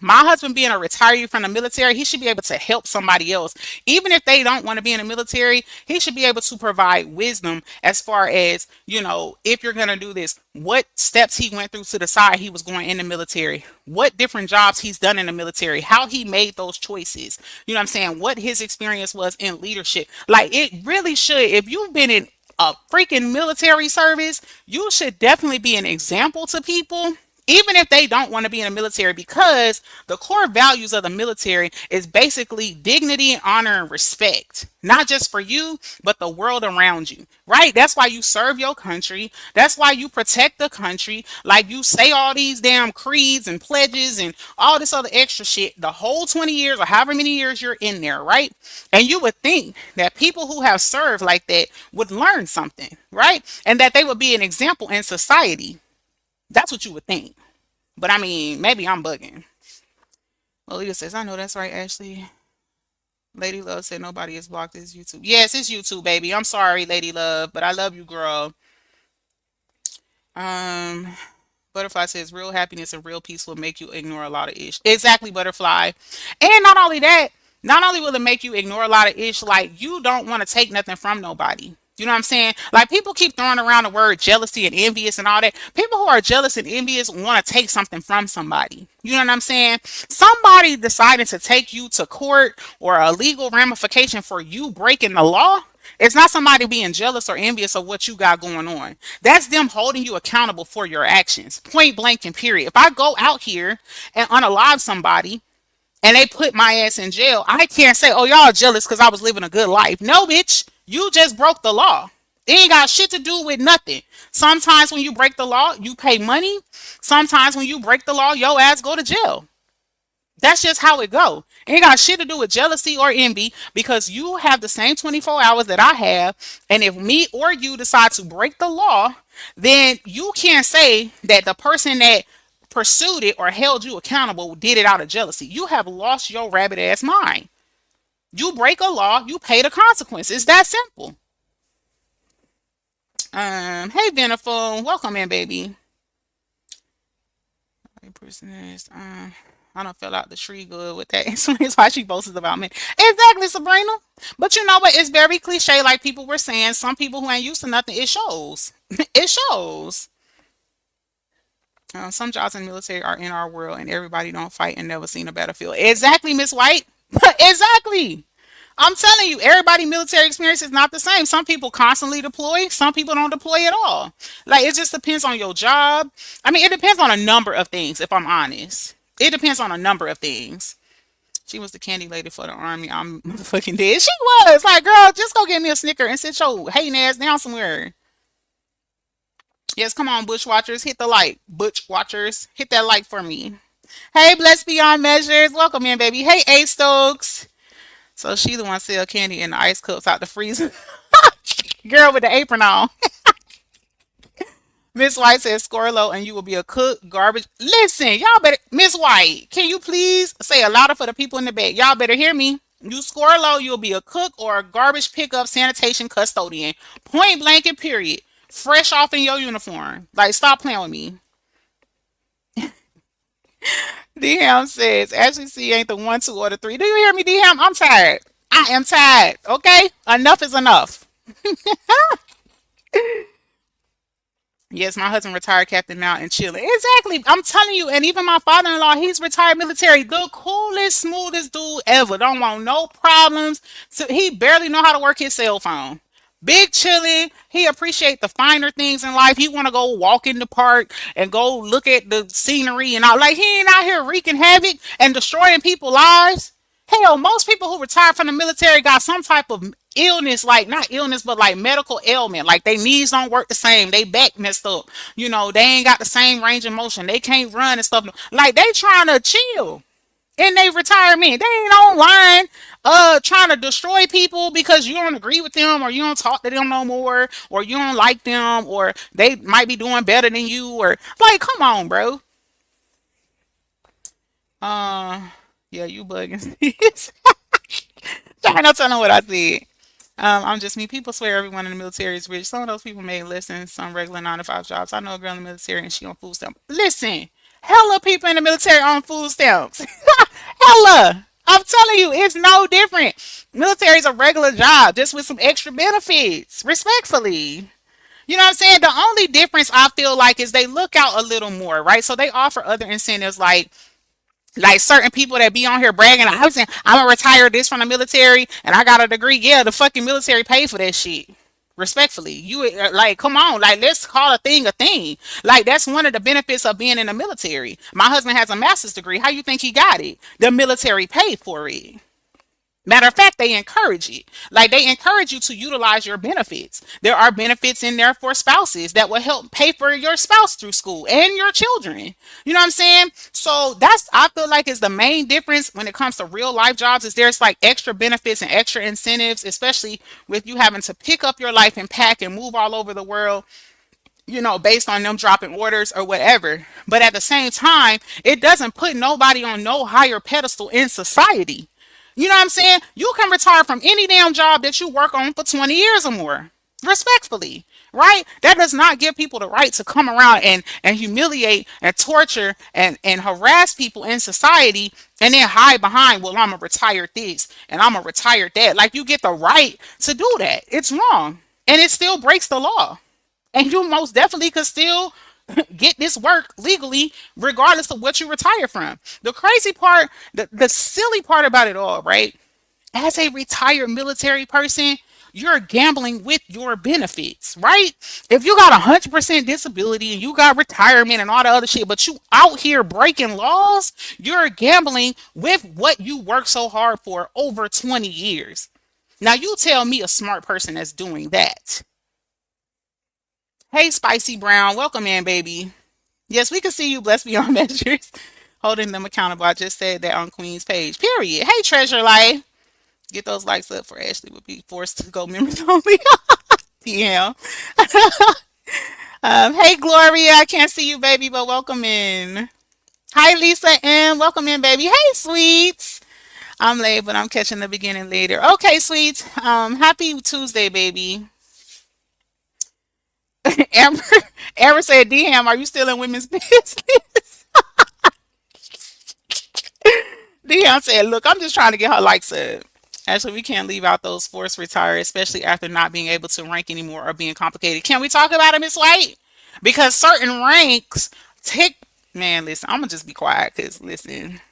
My husband being a retiree from the military, he should be able to help somebody else. Even if they don't want to be in the military, he should be able to provide wisdom as far as, if you're going to do this, what steps he went through to decide he was going in the military, what different jobs he's done in the military, how he made those choices. You know what I'm saying? What his experience was in leadership. Like it really should, if you've been in a freaking military service, you should definitely be an example to people even if they don't want to be in the military, because the core values of the military is basically dignity, honor, and respect, not just for you, but the world around you, right? That's why you serve your country. That's why you protect the country. Like you say all these damn creeds and pledges and all this other extra shit the whole 20 years or however many years you're in there, right? And you would think that people who have served like that would learn something, right? And that they would be an example in society. That's what you would think. But I mean, maybe I'm bugging. Lolita says, I know that's right, Ashley. Lady Love said nobody is blocked. It's YouTube. Yes, it's YouTube, baby. I'm sorry, Lady Love, but I love you, girl. Um, Butterfly says real happiness and real peace will make you ignore a lot of ish. Exactly, Butterfly. And not only that, not only will it make you ignore a lot of ish, like you don't want to take nothing from nobody. You know what I'm saying? Like people keep throwing around the word jealousy and envious and all that. People who are jealous and envious want to take something from somebody. You know what I'm saying? Somebody decided to take you to court or a legal ramification for you breaking the law. It's not somebody being jealous or envious of what you got going on. That's them holding you accountable for your actions. Point blank and period. If I go out here and unalive somebody and they put my ass in jail, I can't say, oh, y'all jealous because I was living a good life. No, bitch. You just broke the law. It ain't got shit to do with nothing. Sometimes when you break the law, you pay money. Sometimes when you break the law, your ass go to jail. That's just how it go. It ain't got shit to do with jealousy or envy because you have the same 24 hours that I have. And if me or you decide to break the law, then you can't say that the person that pursued it or held you accountable did it out of jealousy. You have lost your rabbit ass mind. You break a law, you pay the consequences. It's that simple. Hey Beneful, welcome in, baby. Person is, I don't feel out the tree good with that. It's why she boasts about me. Exactly, Sabrina. But you know what? It's very cliche, like people were saying. Some people who ain't used to nothing, it shows. It shows. Some jobs in the military are in our world, and everybody don't fight and never seen a battlefield. Exactly, Miss White. Exactly. I'm telling you, everybody military experience is not the same. Some people constantly deploy, some people don't deploy at all. Like it just depends on your job. I mean, it depends on a number of things, if I'm honest. It depends on a number of things. She was the candy lady for the army. I'm fucking dead. She was like, girl, just go get me a Snicker and sit your hating ass down somewhere. Yes, come on, Bush Watchers, hit the like. Butch Watchers, hit that like for me. Hey, Blessed Beyond Measures, welcome in, baby. Hey, A Stokes. So she the one sell candy in the ice cups out the freezer. Girl with the apron on. Miss White says score low and you will be a cook. Garbage. Listen, y'all better. Miss White, can you please say a louder for the people in the back? Y'all better hear me. You score low, you'll be a cook or a garbage pickup sanitation custodian. Point blank and period. Fresh off in your uniform. Like, stop playing with me. D-Ham says, Ashley C ain't the one, two, or the three. Do you hear me, D-Ham? I'm tired. I am tired. Okay? Enough is enough. Yes, my husband retired Captain Mount and chilling. Exactly. I'm telling you, and even my father-in-law, he's retired military. The coolest, smoothest dude ever. Don't want no problems. So he barely know how to work his cell phone. Big chilling. He appreciate the finer things in life. He want to go walk in the park and go look at the scenery and all. Like, he ain't out here wreaking havoc and destroying people's lives. Hell, most people who retire from the military got some type of illness, like not illness, but like medical ailment. Like they knees don't work the same, they back messed up. They ain't got the same range of motion. They can't run and stuff. Like they trying to chill in their retirement. They ain't online trying to destroy people because you don't agree with them or you don't talk to them no more or you don't like them or they might be doing better than you or like come on, bro. Uh yeah, you bugging. Trying not telling what I said. I'm just me. People swear everyone in the military is rich. Some of those people make less than some regular 9 to 5 jobs. I know a girl in the military and she on food stamps. Listen, hella people in the military on food stamps. Hella. I'm telling you, it's no different. Military is a regular job, just with some extra benefits. Respectfully. You know what I'm saying? The only difference I feel like is they look out a little more, right? So they offer other incentives like certain people that be on here bragging, I was saying, I'm gonna retire this from the military and I got a degree. Yeah, the fucking military paid for that shit. Respectfully, you like, come on, like, let's call a thing a thing. Like, that's one of the benefits of being in the military. My husband has a master's degree. How you think he got it? The military paid for it. Matter of fact, they encourage it. Like they encourage you to utilize your benefits. There are benefits in there for spouses that will help pay for your spouse through school and your children. You know what I'm saying? So that's I feel like is the main difference when it comes to real life jobs is there's like extra benefits and extra incentives, especially with you having to pick up your life and pack and move all over the world, based on them dropping orders or whatever. But at the same time, it doesn't put nobody on no higher pedestal in society. You know what I'm saying? You can retire from any damn job that you work on for 20 years or more. Respectfully, right? That does not give people the right to come around and humiliate and torture and harass people in society and then hide behind, well, I'm going to retire this and I'm going to retire that. Like you get the right to do that. It's wrong. And it still breaks the law. And you most definitely could still get this work legally regardless of what you retire from. The crazy part, the silly part about it all, right? As a retired military person, you're gambling with your benefits, right? If you got 100% disability and you got retirement and all the other shit, but you out here breaking laws, you're gambling with what you worked so hard for over 20 years. Now you tell me a smart person that's doing that. Hey, Spicy Brown, welcome in, baby. Yes, we can see you, blessed beyond measures. Holding them accountable. I just said that on Queen's page. Period. Hey, Treasure Life. Get those likes up for Ashley would be forced to go members only. DM. Hey, Gloria. I can't see you, baby, but welcome in. Hi, Lisa M. Welcome in, baby. Hey, Sweets. I'm late, but I'm catching the beginning later. Okay, Sweets. Happy Tuesday, baby. Amber, Amber said, DM, are you still in women's business? Dion said, look, I'm just trying to get her likes up. Actually, we can't leave out those forced retire, especially after not being able to rank anymore or being complicated. Can we talk about it, Miss White? Because certain ranks take, man, listen, I'm going to just be quiet because, listen,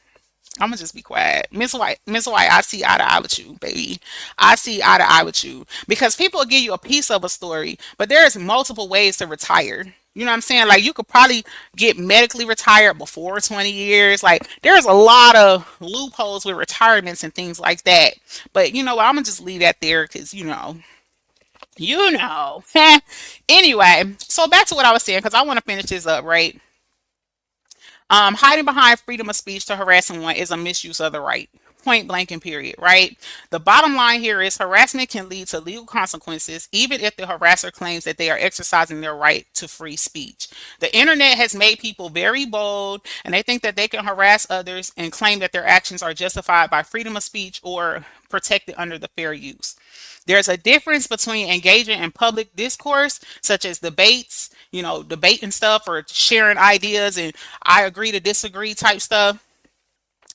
I'm gonna just be quiet. Miss White, I see eye to eye with you, baby. I see eye to eye with you. Because people will give you a piece of a story, but there's multiple ways to retire. You know what I'm saying? Like you could probably get medically retired before 20 years. Like there's a lot of loopholes with retirements and things like that. But you know what? I'm gonna just leave that there because you know. Anyway, so back to what I was saying because I want to finish this up, right? Hiding behind freedom of speech to harass someone is a misuse of the right. Point blank and period, right? The bottom line here is harassment can lead to legal consequences, even if the harasser claims that they are exercising their right to free speech. The internet has made people very bold, and they think that they can harass others and claim that their actions are justified by freedom of speech or protected under the fair use. There's a difference between engaging in public discourse, such as debates, debating stuff or sharing ideas and I agree to disagree type stuff,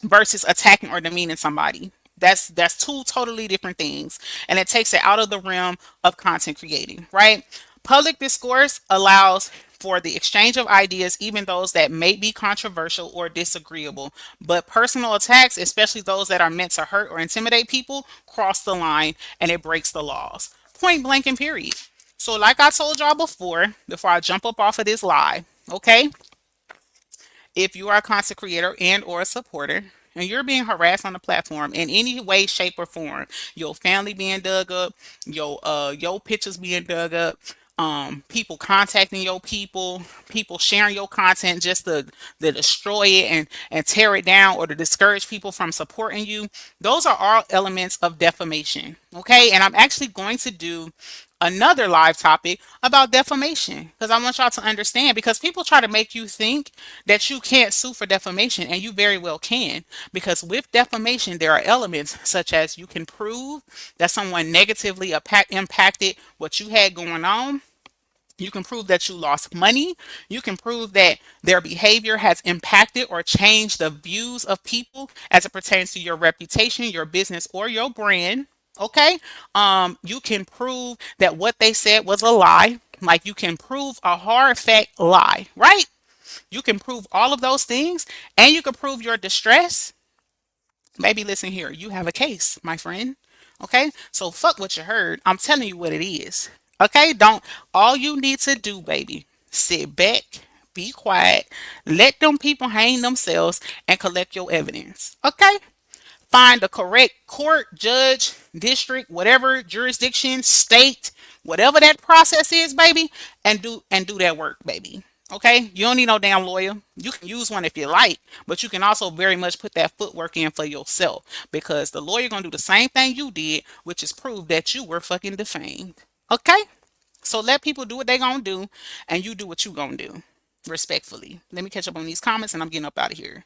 versus attacking or demeaning somebody. That's two totally different things, and it takes it out of the realm of content creating, right? Public discourse allows for the exchange of ideas, even those that may be controversial or disagreeable. But personal attacks, especially those that are meant to hurt or intimidate people, cross the line and it breaks the laws. Point blank and period. So, like I told y'all before I jump up off of this lie, okay? If you are a content creator and or a supporter and you're being harassed on the platform in any way, shape, or form, your family being dug up, your pictures being dug up, people contacting your people sharing your content just to destroy it and tear it down or to discourage people from supporting you, those are all elements of defamation. Okay, and I'm actually going to do another live topic about defamation because I want y'all to understand, because people try to make you think that you can't sue for defamation, and you very well can, because with defamation there are elements such as you can prove that someone negatively impacted what you had going on. You can prove that you lost money. You can prove that their behavior has impacted or changed the views of people as it pertains to your reputation, your business, or your brand. Okay. You can prove that what they said was a lie. Like you can prove a hard fact lie, right? You can prove all of those things, and you can prove your distress. Baby, listen here. You have a case, my friend. Okay? So fuck what you heard. I'm telling you what it is. Okay? Don't, all you need to do, baby, sit back, be quiet, let them people hang themselves, and collect your evidence. Okay? Find the correct court, judge, district, whatever jurisdiction, state, whatever that process is, baby, and do that work, baby. Okay, you don't need no damn lawyer. You can use one if you like, but you can also very much put that footwork in for yourself, because the lawyer gonna do the same thing you did, which is prove that you were fucking defamed. Okay, so let people do what they gonna do, and you do what you gonna do, respectfully. Let me catch up on these comments, and I'm getting up out of here.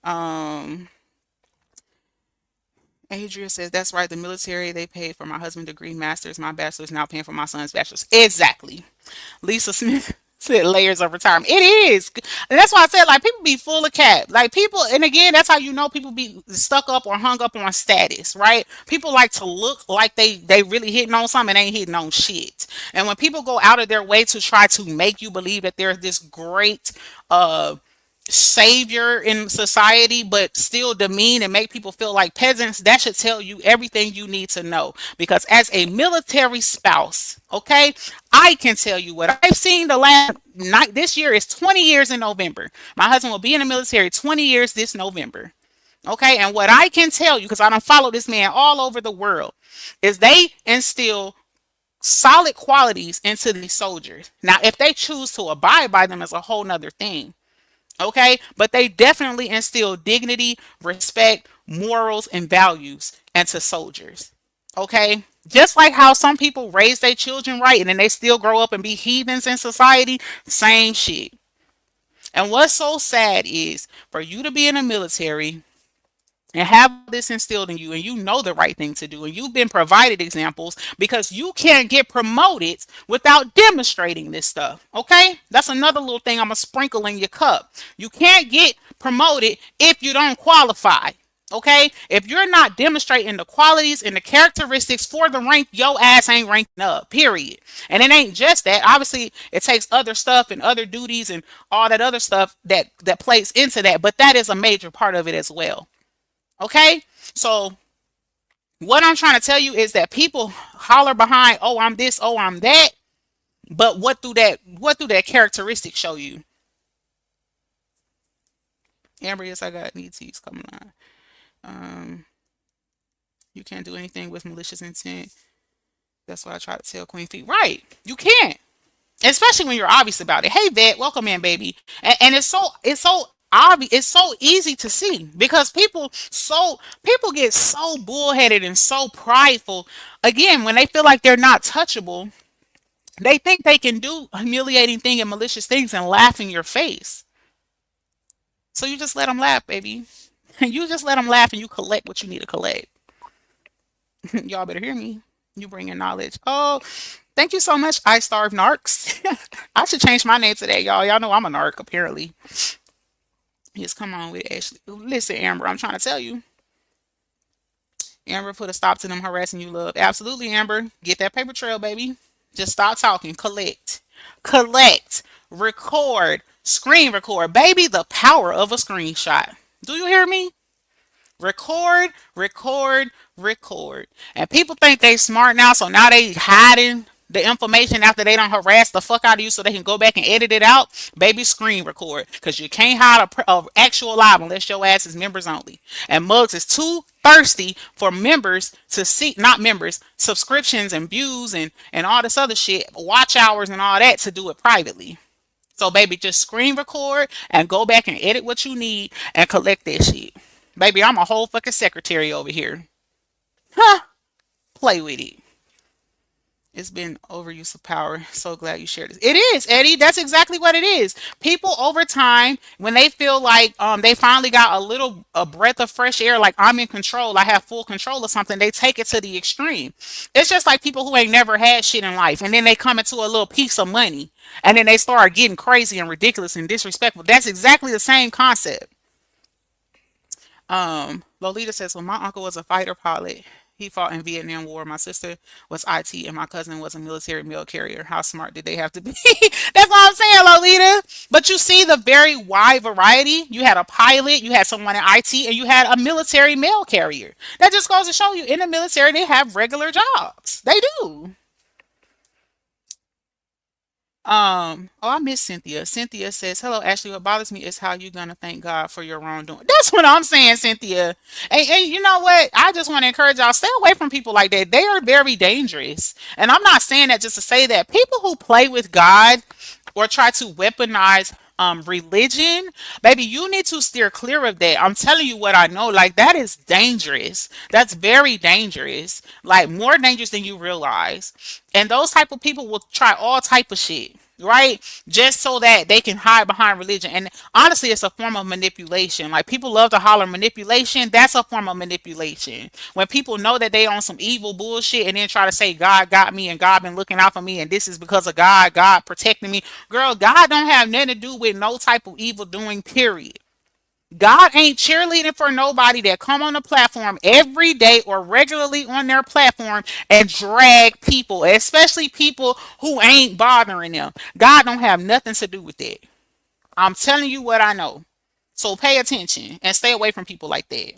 Um, Adria says, that's right. The military, they paid for my husband's degree, master's, my bachelor's, now paying for my son's bachelor's. Exactly. Lisa Smith said layers of retirement. It is. And that's why I said, like, people be full of cap. Like, people, and again, that's how you know people be stuck up or hung up on status, right? People like to look like they really hitting on something and ain't hitting on shit. And when people go out of their way to try to make you believe that there's this great, savior in society, but still demean and make people feel like peasants, that should tell you everything you need to know. Because as a military spouse, okay, I can tell you what I've seen the last night. This year is 20 years in November. My husband will be in the military 20 years this November. Okay, and what I can tell you, because I don't follow this man all over the world, is they instill solid qualities into these soldiers. Now, if they choose to abide by them is a whole nother thing. Okay, but they definitely instill dignity, respect, morals, and values into soldiers. Okay, just like how some people raise their children right and then they still grow up and be heathens in society, same shit. And what's so sad is for you to be in the military and have this instilled in you, and you know the right thing to do, and you've been provided examples, because you can't get promoted without demonstrating this stuff. Okay, that's another little thing I'm gonna sprinkle in your cup. You can't get promoted if you don't qualify. Okay, if you're not demonstrating the qualities and the characteristics for the rank, your ass ain't ranking up, period. And it ain't just that. Obviously it takes other stuff and other duties and all that other stuff that plays into that, but that is a major part of it as well. Okay, so what I'm trying to tell you is that people holler behind, oh, I'm this, oh, I'm that. But what do that characteristic show you? Amber, yes, I got ETs coming on. Um, you can't do anything with malicious intent. That's why I try to tell Queen Fee. Right. You can't. Especially when you're obvious about it. Hey vet, welcome in, baby. And it's so obvious, it's so easy to see because people get so bullheaded and so prideful. Again, when they feel like they're not touchable, they think they can do humiliating thing and malicious things and laugh in your face. So you just let them laugh, baby. You just let them laugh and you collect what you need to collect. Y'all better hear me. You bring in knowledge. Oh, thank you so much, I Starve Narcs. I should change my name today, y'all. Y'all know I'm a narc, apparently. Yes, come on with Ashley. Listen, Amber, I'm trying to tell you. Amber, put a stop to them harassing you, love. Absolutely, Amber. Get that paper trail, baby. Just stop talking. Collect. Collect. Record. Screen record. Baby, the power of a screenshot. Do you hear me? Record, record, record. And people think they smart now, so now they hiding the information after they don't harass the fuck out of you so they can go back and edit it out. Baby, screen record. Because you can't hide a actual live unless your ass is members only. And Mugs is too thirsty for members to see, not members, subscriptions and views and all this other shit, watch hours and all that to do it privately. So, baby, just screen record and go back and edit what you need and collect that shit. Baby, I'm a whole fucking secretary over here. Huh? Play with it. It's been overuse of power. So glad you shared this. It is, Eddie. That's exactly what it is. People over time, when they feel like they finally got a breath of fresh air, like I'm in control, I have full control of something, they take it to the extreme. It's just like people who ain't never had shit in life, and then they come into a little piece of money, and then they start getting crazy and ridiculous and disrespectful. That's exactly the same concept. Lolita says, when my uncle was a fighter pilot, he fought in Vietnam War. My sister was IT and my cousin was a military mail carrier. How smart did they have to be? That's what I'm saying, Lolita. But you see the very wide variety. You had a pilot, you had someone in IT, and you had a military mail carrier. That just goes to show you in the military, they have regular jobs. They do. Oh, I miss Cynthia. Cynthia says, hello, Ashley. What bothers me is how you gonna thank God for your wrongdoing. That's what I'm saying, Cynthia. And you know what? I just want to encourage y'all, stay away from people like that. They are very dangerous. And I'm not saying that just to say that. People who play with God or try to weaponize religion, baby, you need to steer clear of that. I'm telling you what I know. Like that is dangerous. That's very dangerous. Like more dangerous than you realize. And those type of people will try all type of shit, right? Just so that they can hide behind religion. And honestly, it's a form of manipulation. Like people love to holler manipulation. That's a form of manipulation. When people know that they on some evil bullshit and then try to say God got me and God been looking out for me and this is because of God, God protecting me. Girl, God don't have nothing to do with no type of evil doing, period. God ain't cheerleading for nobody that come on the platform every day or regularly on their platform and drag people, especially people who ain't bothering them. God don't have nothing to do with that. I'm telling you what I know. So pay attention and stay away from people like that.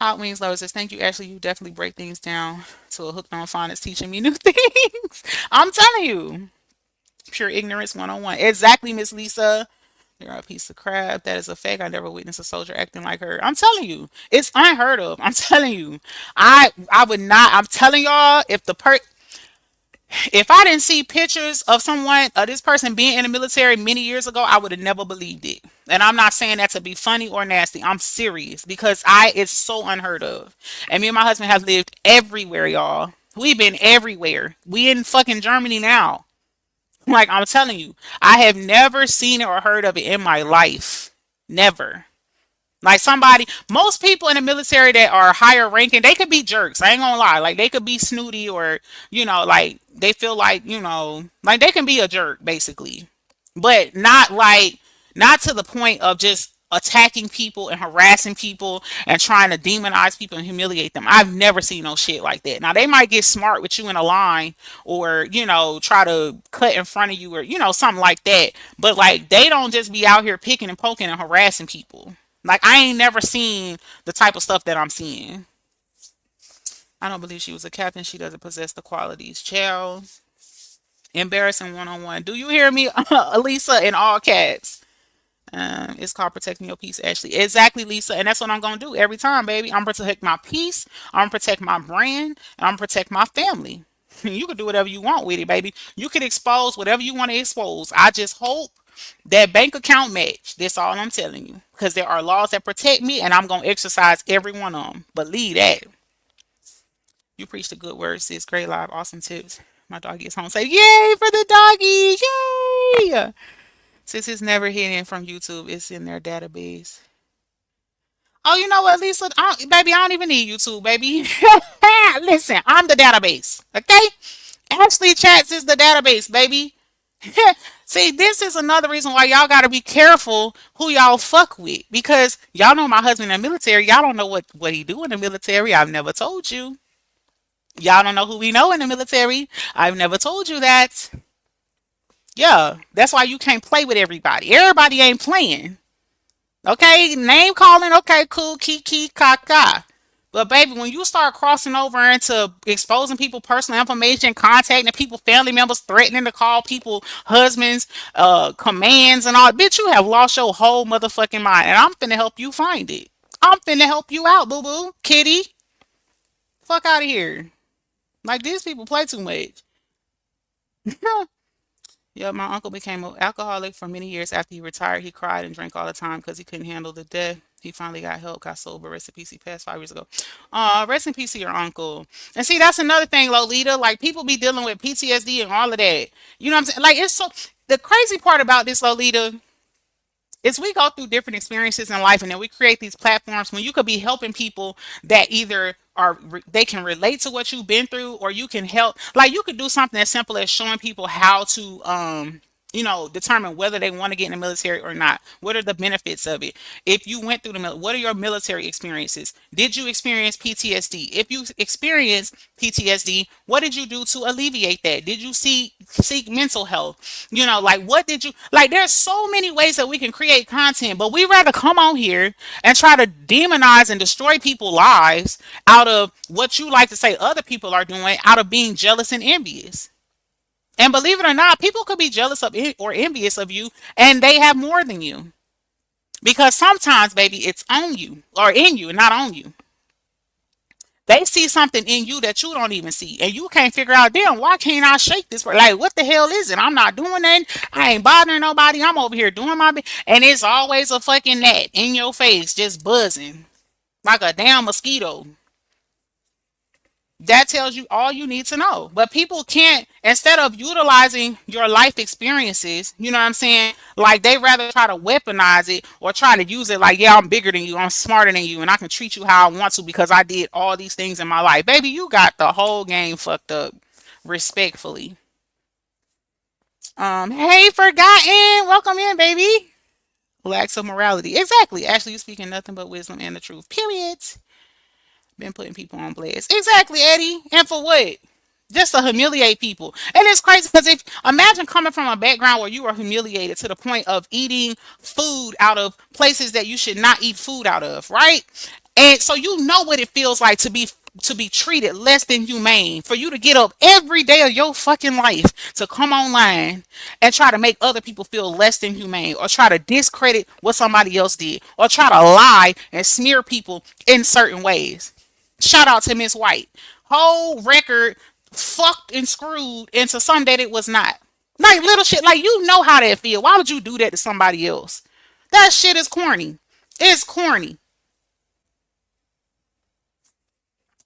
Hot Wings Lover says, thank you, Ashley. You definitely break things down to a hooked on phonics teaching me new things. I'm telling you. Pure ignorance 101. Exactly, Miss Lisa. You're a piece of crap. That is a fake. I never witnessed a soldier acting like her. I'm telling you, it's unheard of. I'm telling you, I would not. I'm telling y'all, if I didn't see pictures of someone of this person being in the military many years ago, I would have never believed it. And I'm not saying that to be funny or nasty. I'm serious because it's so unheard of. And me and my husband have lived everywhere, y'all. We've been everywhere. We in fucking Germany now. Like I'm telling you, I have never seen it or heard of it in my life. Never. Like most people in the military that are higher ranking, they could be jerks. I ain't gonna lie. Like they could be snooty or, like they feel like, like they can be a jerk basically. But not to the point of just attacking people and harassing people and trying to demonize people and humiliate them. I've never seen no shit like that. Now they might get smart with you in a line or, try to cut in front of you or, something like that. But like they don't just be out here picking and poking and harassing people. Like I ain't never seen the type of stuff that I'm seeing. I don't believe she was a captain. She doesn't possess the qualities. Child. Embarrassing one on one. Do you hear me, Lisa? In all caps. It's called protecting your peace, Ashley. Exactly, Lisa. And that's what I'm gonna do every time, baby. I'm gonna protect my peace. I'm gonna protect my brand. And I'm gonna protect my family. You can do whatever you want with it, baby. You can expose whatever you want to expose. I just hope that bank account match. That's all I'm telling you. Because there are laws that protect me, and I'm gonna exercise every one of them. Believe that. You preach the good word, sis. Great live, awesome tips. My doggy is home. Say yay for the doggy! Yay! Since it's never hidden from YouTube, it's in their database. Oh, you know what, Lisa? Baby, I don't even need YouTube, baby. Listen, I'm the database. Okay? Ashley Chats is the database, baby. See, this is another reason why y'all gotta be careful who y'all fuck with. Because y'all know my husband in the military. Y'all don't know what he do in the military. I've never told you. Y'all don't know who we know in the military. I've never told you that. Yeah, that's why you can't play with everybody. Everybody ain't playing. Okay, name calling. Okay, cool, kiki, kaka. But baby, when you start crossing over into exposing people personal information, contacting people, family members, threatening to call people husbands, commands and all, bitch, you have lost your whole motherfucking mind. And I'm finna help you find it. I'm finna help you out, boo boo, kitty. Fuck out of here. Like these people play too much. Yeah, my uncle became an alcoholic for many years after he retired. He cried and drank all the time because he couldn't handle the death. He finally got help, got sober. Rest in peace. He passed 5 years ago. Rest in peace to your uncle. And see, that's another thing, Lolita. Like people be dealing with PTSD and all of that. You know what I'm saying? Like it's so. The crazy part about this, Lolita, is we go through different experiences in life and then we create these platforms when you could be helping people that either they can relate to what you've been through, or you can help, like you could do something as simple as showing people how to determine whether they want to get in the military or not. What are the benefits of it? If you went through the what are your military experiences? Did you experience PTSD? If you experience PTSD, what did you do to alleviate that? Did you seek mental health? Like what did you like? There's so many ways that we can create content, but we rather come on here and try to demonize and destroy people's lives out of what you like to say other people are doing, out of being jealous and envious. And believe it or not, people could be jealous of or envious of you, and they have more than you. Because sometimes, baby, it's on you or in you, not on you. They see something in you that you don't even see, and you can't figure out, damn, why can't I shake this? Like, what the hell is it? I'm not doing that. I ain't bothering nobody. I'm over here doing my bit. And it's always a fucking gnat in your face, just buzzing like a damn mosquito. That tells you all you need to know. But people can't, instead of utilizing your life experiences, you know what I'm saying? Like they rather try to weaponize it or try to use it like, yeah, I'm bigger than you, I'm smarter than you, and I can treat you how I want to because I did all these things in my life. Baby, you got the whole game fucked up, respectfully. Hey, Forgotten, welcome in, baby. Lacks of morality. Exactly. Actually, you speaking nothing but wisdom and the truth. Period. Been putting people on blast. Exactly, Eddie. And for what? Just to humiliate people. And it's crazy because if imagine coming from a background where you were humiliated to the point of eating food out of places that you should not eat food out of, right? And so you know what it feels like to be treated less than humane, for you to get up every day of your fucking life to come online and try to make other people feel less than humane, or try to discredit what somebody else did, or try to lie and smear people in certain ways. Shout out to Miss White. Whole record fucked and screwed into something that it was not. Like little shit. Like you know how that feel. Why would you do that to somebody else? That shit is corny. It's corny.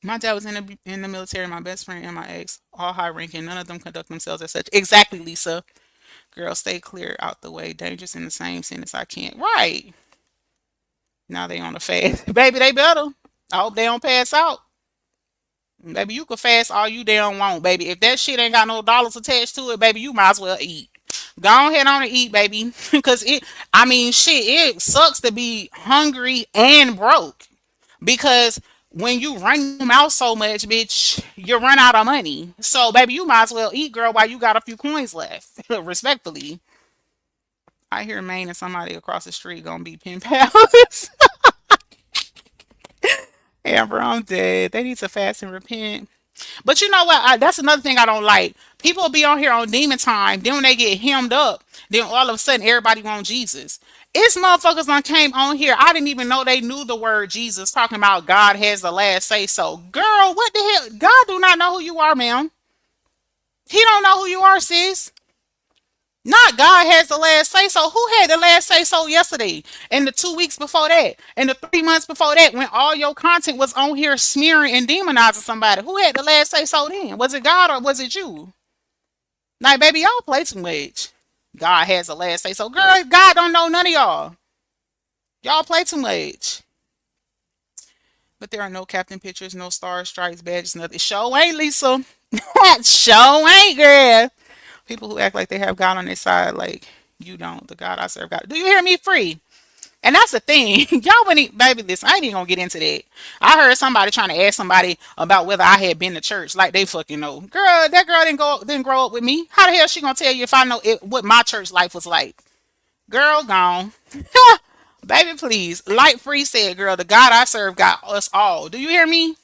My dad was in the military. My best friend and my ex, all high ranking. None of them conduct themselves as such. Exactly, Lisa. Girl, stay clear out the way. Dangerous in the same sentence. I can't. Right. Now they on the fast. Baby, they better. I hope they don't pass out. Baby, you can fast all you damn want, baby. If that shit ain't got no dollars attached to it, baby, you might as well eat. Go ahead on and eat, baby. Because I mean, shit, it sucks to be hungry and broke. Because when you run your mouth so much, bitch, you run out of money. So, baby, you might as well eat, girl, while you got a few coins left. Respectfully. I hear Maine and somebody across the street gonna be pen pals. Amber, I'm dead. They need to fast and repent. But you know what? That's another thing I don't like. People be on here on demon time. Then when they get hemmed up, then all of a sudden everybody want Jesus. It's motherfuckers on came on here. I didn't even know they knew the word Jesus, talking about God has the last say so. Girl, what the hell? God do not know who you are, ma'am. He don't know who you are, sis. Not God has the last say so. Who had the last say so yesterday? And the 2 weeks before that? And the 3 months before that, when all your content was on here smearing and demonizing somebody? Who had the last say so then? Was it God or was it you? Like, baby, y'all play too much. God has the last say so. Girl, God don't know none of y'all. Y'all play too much. But there are no captain pictures, no stars, stripes, badges, nothing. Show ain't, Lisa. Show ain't, girl. People who act like they have God on their side, like you don't. The God I serve, God. Do you hear me? Free. And that's the thing. Y'all wouldn't, baby, listen, I ain't even gonna get into that. I heard somebody trying to ask somebody about whether I had been to church, like they fucking know. Girl, that girl didn't grow up with me. How the hell she gonna tell you if I know what my church life was like? Girl, gone. Baby, please. Light free said, girl, the God I serve got us all. Do you hear me?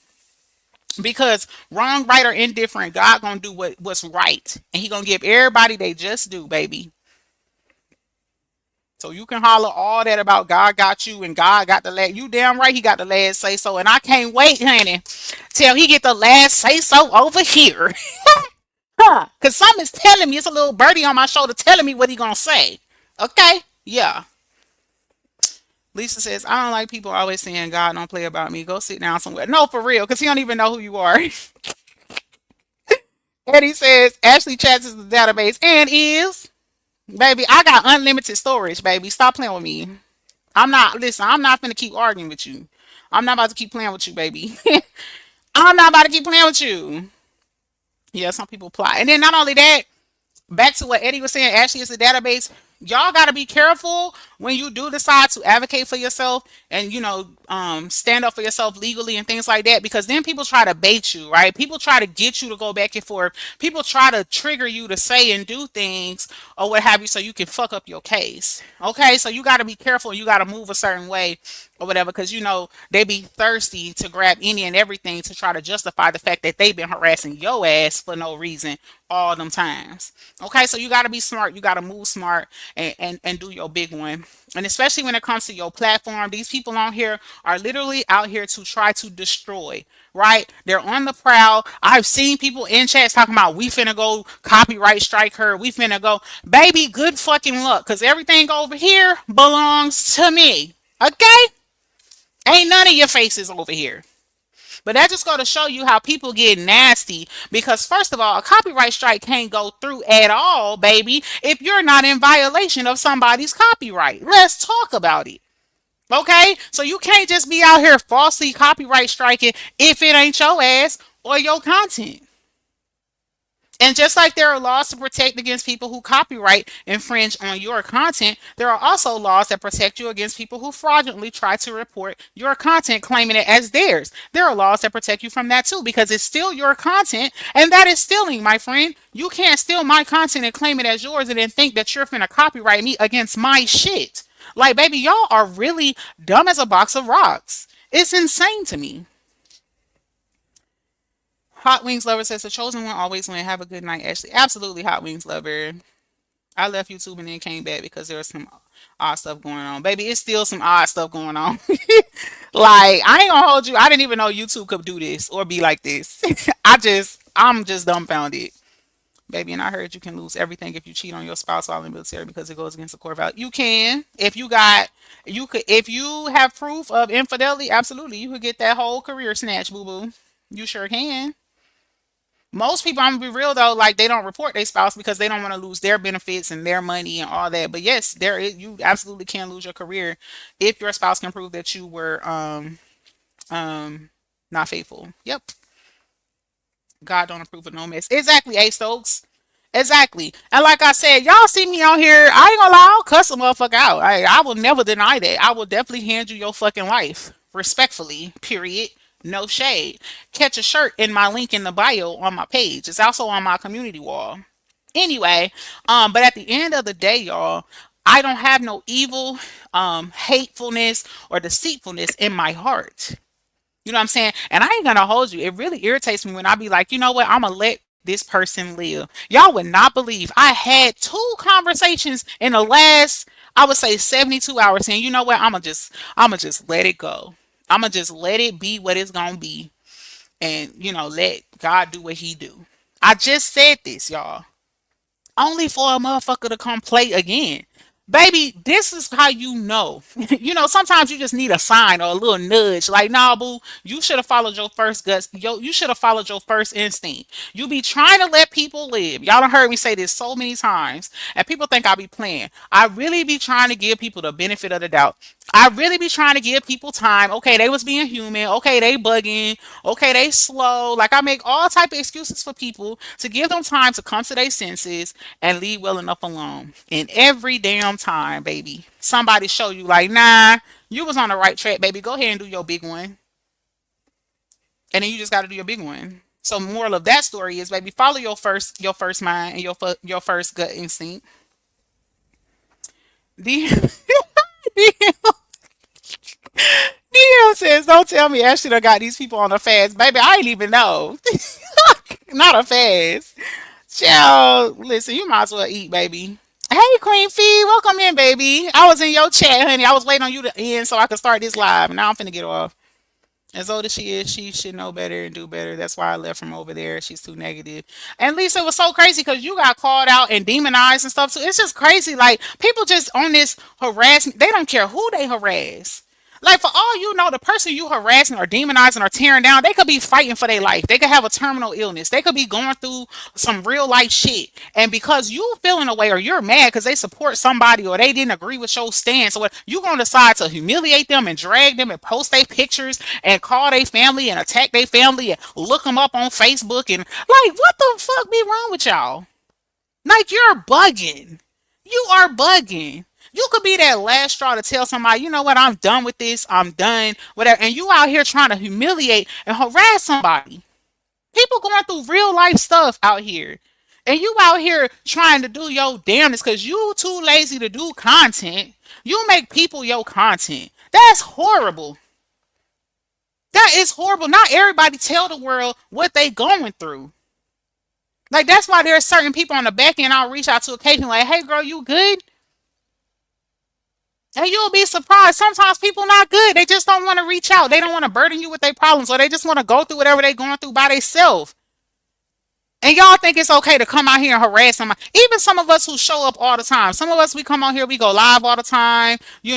Because wrong, right, or indifferent, God gonna do what's right. And he gonna give everybody they just do, baby. So you can holler all that about God got you and God got the last. You damn right he got the last say so. And I can't wait, honey, till he get the last say so over here. Huh. Cause something's telling me, it's a little birdie on my shoulder telling me what he gonna say. Okay? Yeah. Lisa says, I don't like people always saying God don't play about me. Go sit down somewhere. No, for real, because he don't even know who you are. Eddie says, Ashley chats is the database and is. Baby, I got unlimited storage, baby. Stop playing with me. Listen, I'm not finna keep arguing with you. I'm not about to keep playing with you, baby. I'm not about to keep playing with you. Yeah, some people plot. And then not only that, back to what Eddie was saying, Ashley is the database. Y'all got to be careful when you do decide to advocate for yourself and stand up for yourself legally and things like that, because then people try to bait you, right? People try to get you to go back and forth. People try to trigger you to say and do things or what have you so you can fuck up your case. Okay, so you got to be careful. You got to move a certain way or whatever, because they be thirsty to grab any and everything to try to justify the fact that they've been harassing your ass for no reason all them times. Okay, so you got to be smart. You got to move smart and do your big one. And especially when it comes to your platform, these people on here are literally out here to try to destroy, right? They're on the prowl. I've seen people in chats talking about we finna go copyright strike her. We finna go, baby, good fucking luck, because everything over here belongs to me. Okay? Ain't none of your faces over here. But that just go to show you how people get nasty, because first of all, a copyright strike can't go through at all, baby, if you're not in violation of somebody's copyright. Let's talk about it. Okay? So you can't just be out here falsely copyright striking if it ain't your ass or your content. And just like there are laws to protect against people who copyright infringe on your content, there are also laws that protect you against people who fraudulently try to report your content claiming it as theirs. There are laws that protect you from that too, because it's still your content, and that is stealing, my friend. You can't steal my content and claim it as yours and then think that you're finna copyright me against my shit. Like, baby, y'all are really dumb as a box of rocks. It's insane to me. Hot Wings Lover says the chosen one always win. Have a good night, Ashley. Absolutely, Hot Wings Lover. I left YouTube and then came back because there was some odd stuff going on. Baby, it's still some odd stuff going on. Like, I ain't gonna hold you. I didn't even know YouTube could do this or be like this. I'm just dumbfounded. Baby, and I heard you can lose everything if you cheat on your spouse while in the military because it goes against the core value. You can. If you have proof of infidelity, absolutely. You could get that whole career snatched, boo boo. You sure can. Most people, I'm gonna be real though, like they don't report their spouse because they don't want to lose their benefits and their money and all that. But yes, you absolutely can lose your career if your spouse can prove that you were not faithful. Yep. God don't approve of no mess. Exactly, A Stokes. Exactly. And like I said, y'all see me on here, I ain't gonna lie, I'll cuss a motherfucker out. I will never deny that. I will definitely hand you your fucking life. Respectfully. Period. No shade. Catch a shirt in my link in the bio on my page. It's also on my community wall. Anyway, but at the end of the day, y'all, I don't have no evil, hatefulness, or deceitfulness in my heart. You know what I'm saying? And I ain't gonna hold you. It really irritates me when I be like, you know what? I'm gonna let this person live. Y'all would not believe I had two conversations in the last, I would say 72 hours saying, you know what? I'm gonna just let it go. I'm gonna just let it be what it's gonna be, and let God do what He do. I just said this, y'all, only for a motherfucker to come play again. Baby, this is how you know. Sometimes you just need a sign or a little nudge. Like, nah, boo, you should have followed your first guts. You should have followed your first instinct. You be trying to let people live. Y'all done heard me say this so many times, and people think I be playing. I really be trying to give people the benefit of the doubt. I really be trying to give people time. Okay, they was being human. Okay, they bugging. Okay, they slow. Like, I make all type of excuses for people to give them time to come to their senses and leave well enough alone. And every damn time, baby, somebody show you like, nah, you was on the right track, baby. Go ahead and do your big one, and then you just got to do your big one. So, moral of that story is, baby, follow your first mind and your first gut instinct. DM, DM says, don't tell me Ashley done got these people on a fast. Baby, I ain't even know. Not a fast. Child, listen, you might as well eat, baby. Hey, Queen Fee, welcome in, baby. I was in your chat, honey. I was waiting on you to end so I could start this live. Now I'm finna get off. As old as she is, she should know better and do better. That's why I left from over there. She's too negative. And Lisa, it was so crazy because you got called out and demonized and stuff too. It's just crazy. Like, people just on this harassment, they don't care who they harass. Like, for all you know, the person you harassing or demonizing or tearing down, they could be fighting for their life. They could have a terminal illness. They could be going through some real life shit. And because you feeling away or you're mad because they support somebody or they didn't agree with your stance, or what, you gonna decide to humiliate them and drag them and post their pictures and call their family and attack their family and look them up on Facebook and like, what the fuck be wrong with y'all? Like, you're bugging. You are bugging. You could be that last straw to tell somebody, you know what, I'm done with this, I'm done, whatever. And you out here trying to humiliate and harass somebody. People going through real life stuff out here. And you out here trying to do your damnness because you too lazy to do content. You make people your content. That's horrible. That is horrible. Not everybody tell the world what they going through. Like, that's why there's certain people on the back end I'll reach out to occasionally, like, hey girl, you good? And you'll be surprised. Sometimes people not good. They just don't want to reach out. They don't want to burden you with their problems, or they just want to go through whatever they're going through by themselves. And y'all think it's okay to come out here and harass somebody. Even some of us who show up all the time. Some of us, we come on here, we go live all the time. We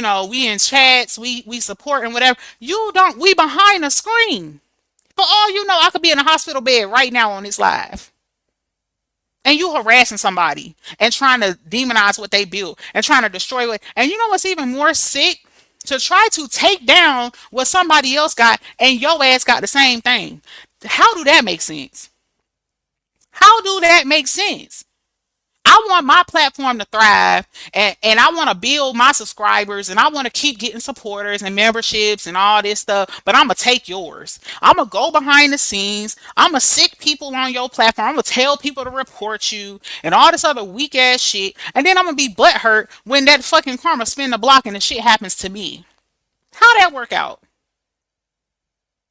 in chats, we support and whatever. You don't, we behind the screen. For all you know, I could be in a hospital bed right now on this live. And you harassing somebody and trying to demonize what they build and trying to destroy it. And you know what's even more sick? To try to take down what somebody else got and your ass got the same thing. How do that make sense? How do that make sense? I want my platform to thrive, and I want to build my subscribers, and I want to keep getting supporters and memberships and all this stuff, but I'm going to take yours. I'm going to go behind the scenes. I'm going to sick people on your platform. I'm going to tell people to report you and all this other weak ass shit. And then I'm going to be butthurt when that fucking karma spin the block and the shit happens to me. How that work out?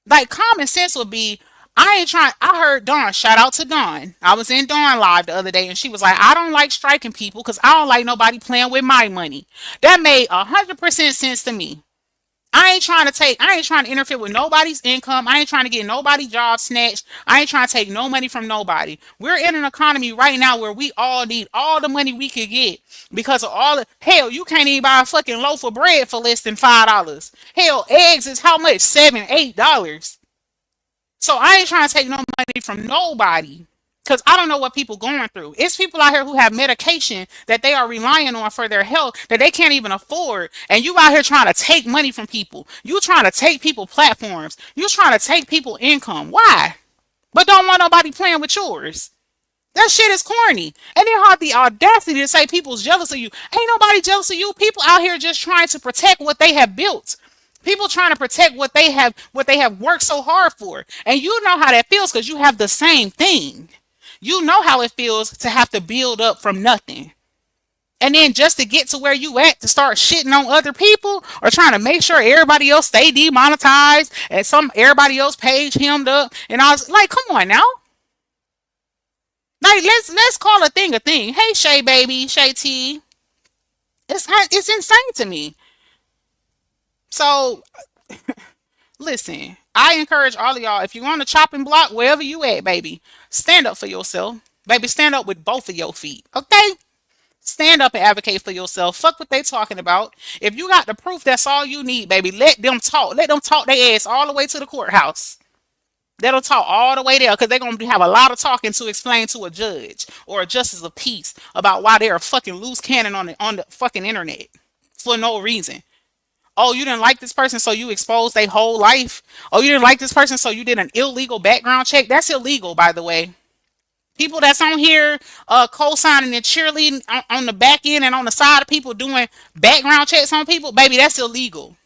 Like, common sense would be, I ain't trying. I heard Dawn. Shout out to Dawn. I was in Dawn live the other day, and she was like, "I don't like striking people because I don't like nobody playing with my money." That made 100% sense to me. I ain't trying to interfere with nobody's income. I ain't trying to get nobody job snatched. I ain't trying to take no money from nobody. We're in an economy right now where we all need all the money we could get because of all the hell. You can't even buy a fucking loaf of bread for less than $5. Hell, eggs is how much? $7, $8. So I ain't trying to take no money from nobody because I don't know what people going through. It's people out here who have medication that they are relying on for their health that they can't even afford. And you out here trying to take money from people. You trying to take people platforms. You trying to take people income. Why? But don't want nobody playing with yours. That shit is corny. And they have the audacity to say people's jealous of you. Ain't nobody jealous of you. People out here just trying to protect what they have built. People trying to protect what they have worked so hard for. And you know how that feels because you have the same thing. You know how it feels to have to build up from nothing. And then just to get to where you at to start shitting on other people or trying to make sure everybody else stay demonetized and some everybody else page hemmed up. And I was like, come on now. Like let's call a thing a thing. Hey Shay baby, Shay T. It's insane to me. So listen, I encourage all of y'all, if you're on the chopping block, wherever you at, baby, stand up for yourself. Baby, stand up with both of your feet. Okay? Stand up and advocate for yourself. Fuck what they talking about. If you got the proof, that's all you need, baby. Let them talk. Let them talk their ass all the way to the courthouse. Let them talk all the way there because they're going to have a lot of talking to explain to a judge or a justice of peace about why they're a fucking loose cannon on the fucking internet for no reason. Oh, you didn't like this person, so you exposed their whole life. Oh, you didn't like this person, so you did an illegal background check. That's illegal, by the way. People that's on here co-signing and cheerleading on the back end and on the side of people doing background checks on people, baby, that's illegal.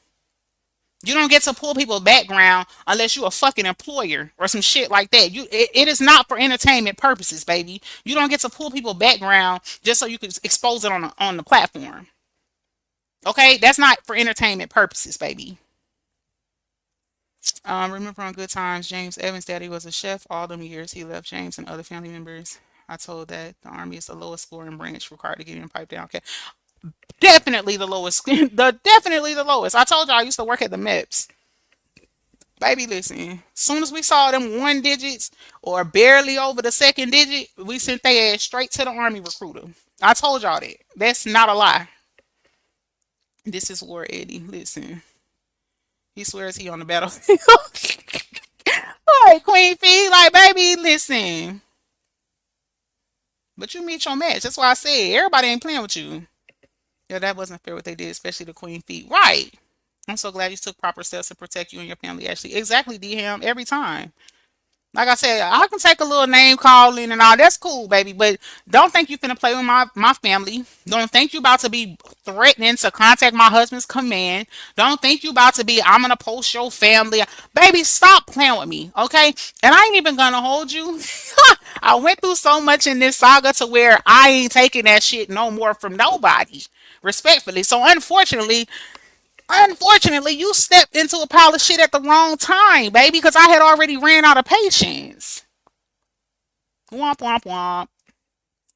You don't get to pull people's background unless you're a fucking employer or some shit like that. It is not for entertainment purposes, baby. You don't get to pull people's background just so you can expose it on the platform. Okay, that's not for entertainment purposes, baby. Remember on Good Times, James Evans' daddy was a chef all them years. He left James and other family members. I told that the Army is the lowest scoring branch required to get him pipe down. Okay, definitely the lowest. Definitely the lowest. I told you I used to work at the MEPS. Baby, listen. Soon as we saw them one digits or barely over the second digit, we sent their ass straight to the Army recruiter. I told y'all that. That's not a lie. This is War Eddie. Listen. He swears he on the battlefield. Like Queen Fee, like baby, listen. But you meet your match. That's why I said everybody ain't playing with you. Yeah, that wasn't fair what they did, especially the Queen Fee. Right. I'm so glad you took proper steps to protect you and your family. Actually, exactly, D Ham. Every time. Like I said, I can take a little name calling and all. That's cool, baby. But don't think you finna play with my family. Don't think you about to be threatening to contact my husband's command. Don't think you about to be, I'm gonna post your family. Baby, stop playing with me, okay? And I ain't even gonna hold you. I went through so much in this saga to where I ain't taking that shit no more from nobody. Respectfully. So unfortunately, you stepped into a pile of shit at the wrong time, baby, because I had already ran out of patience. Womp womp womp.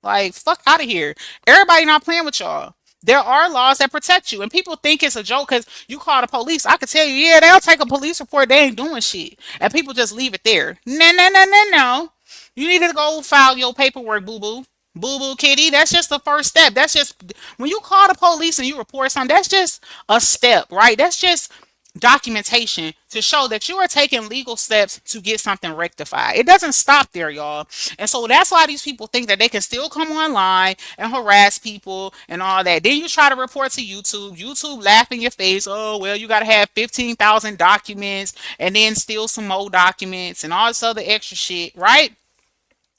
Like, fuck out of here. Everybody not playing with y'all. There are laws that protect you, and people think it's a joke because you call the police. I could tell you, yeah, they'll take a police report. They ain't doing shit, and people just leave it there. No, no, no, no, no. You need to go file your paperwork, boo boo. Boo boo kitty. That's just the first step. That's just when you call the police and you report something, that's just a step, right? That's just documentation to show that you are taking legal steps to get something rectified. It doesn't stop there, y'all. And so that's why these people think that they can still come online and harass people and all that. Then you try to report to YouTube. YouTube laugh in your face. Oh, well, you got to have 15,000 documents and then steal some more documents and all this other extra shit, right?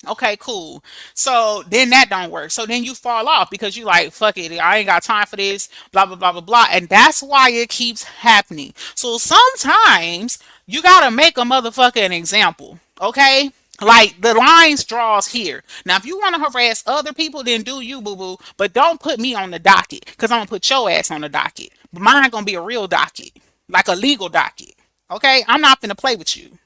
Okay, cool. So then that don't work. So then you fall off because you like, fuck it, I ain't got time for this, blah blah blah blah blah. And that's why it keeps happening. So sometimes you gotta make a motherfucker an example. Okay? Like the lines draws here. Now if you want to harass other people, then do you, boo boo. But don't put me on the docket. Cause I'm gonna put your ass on the docket. But mine gonna be a real docket. Like a legal docket. Okay? I'm not gonna play with you.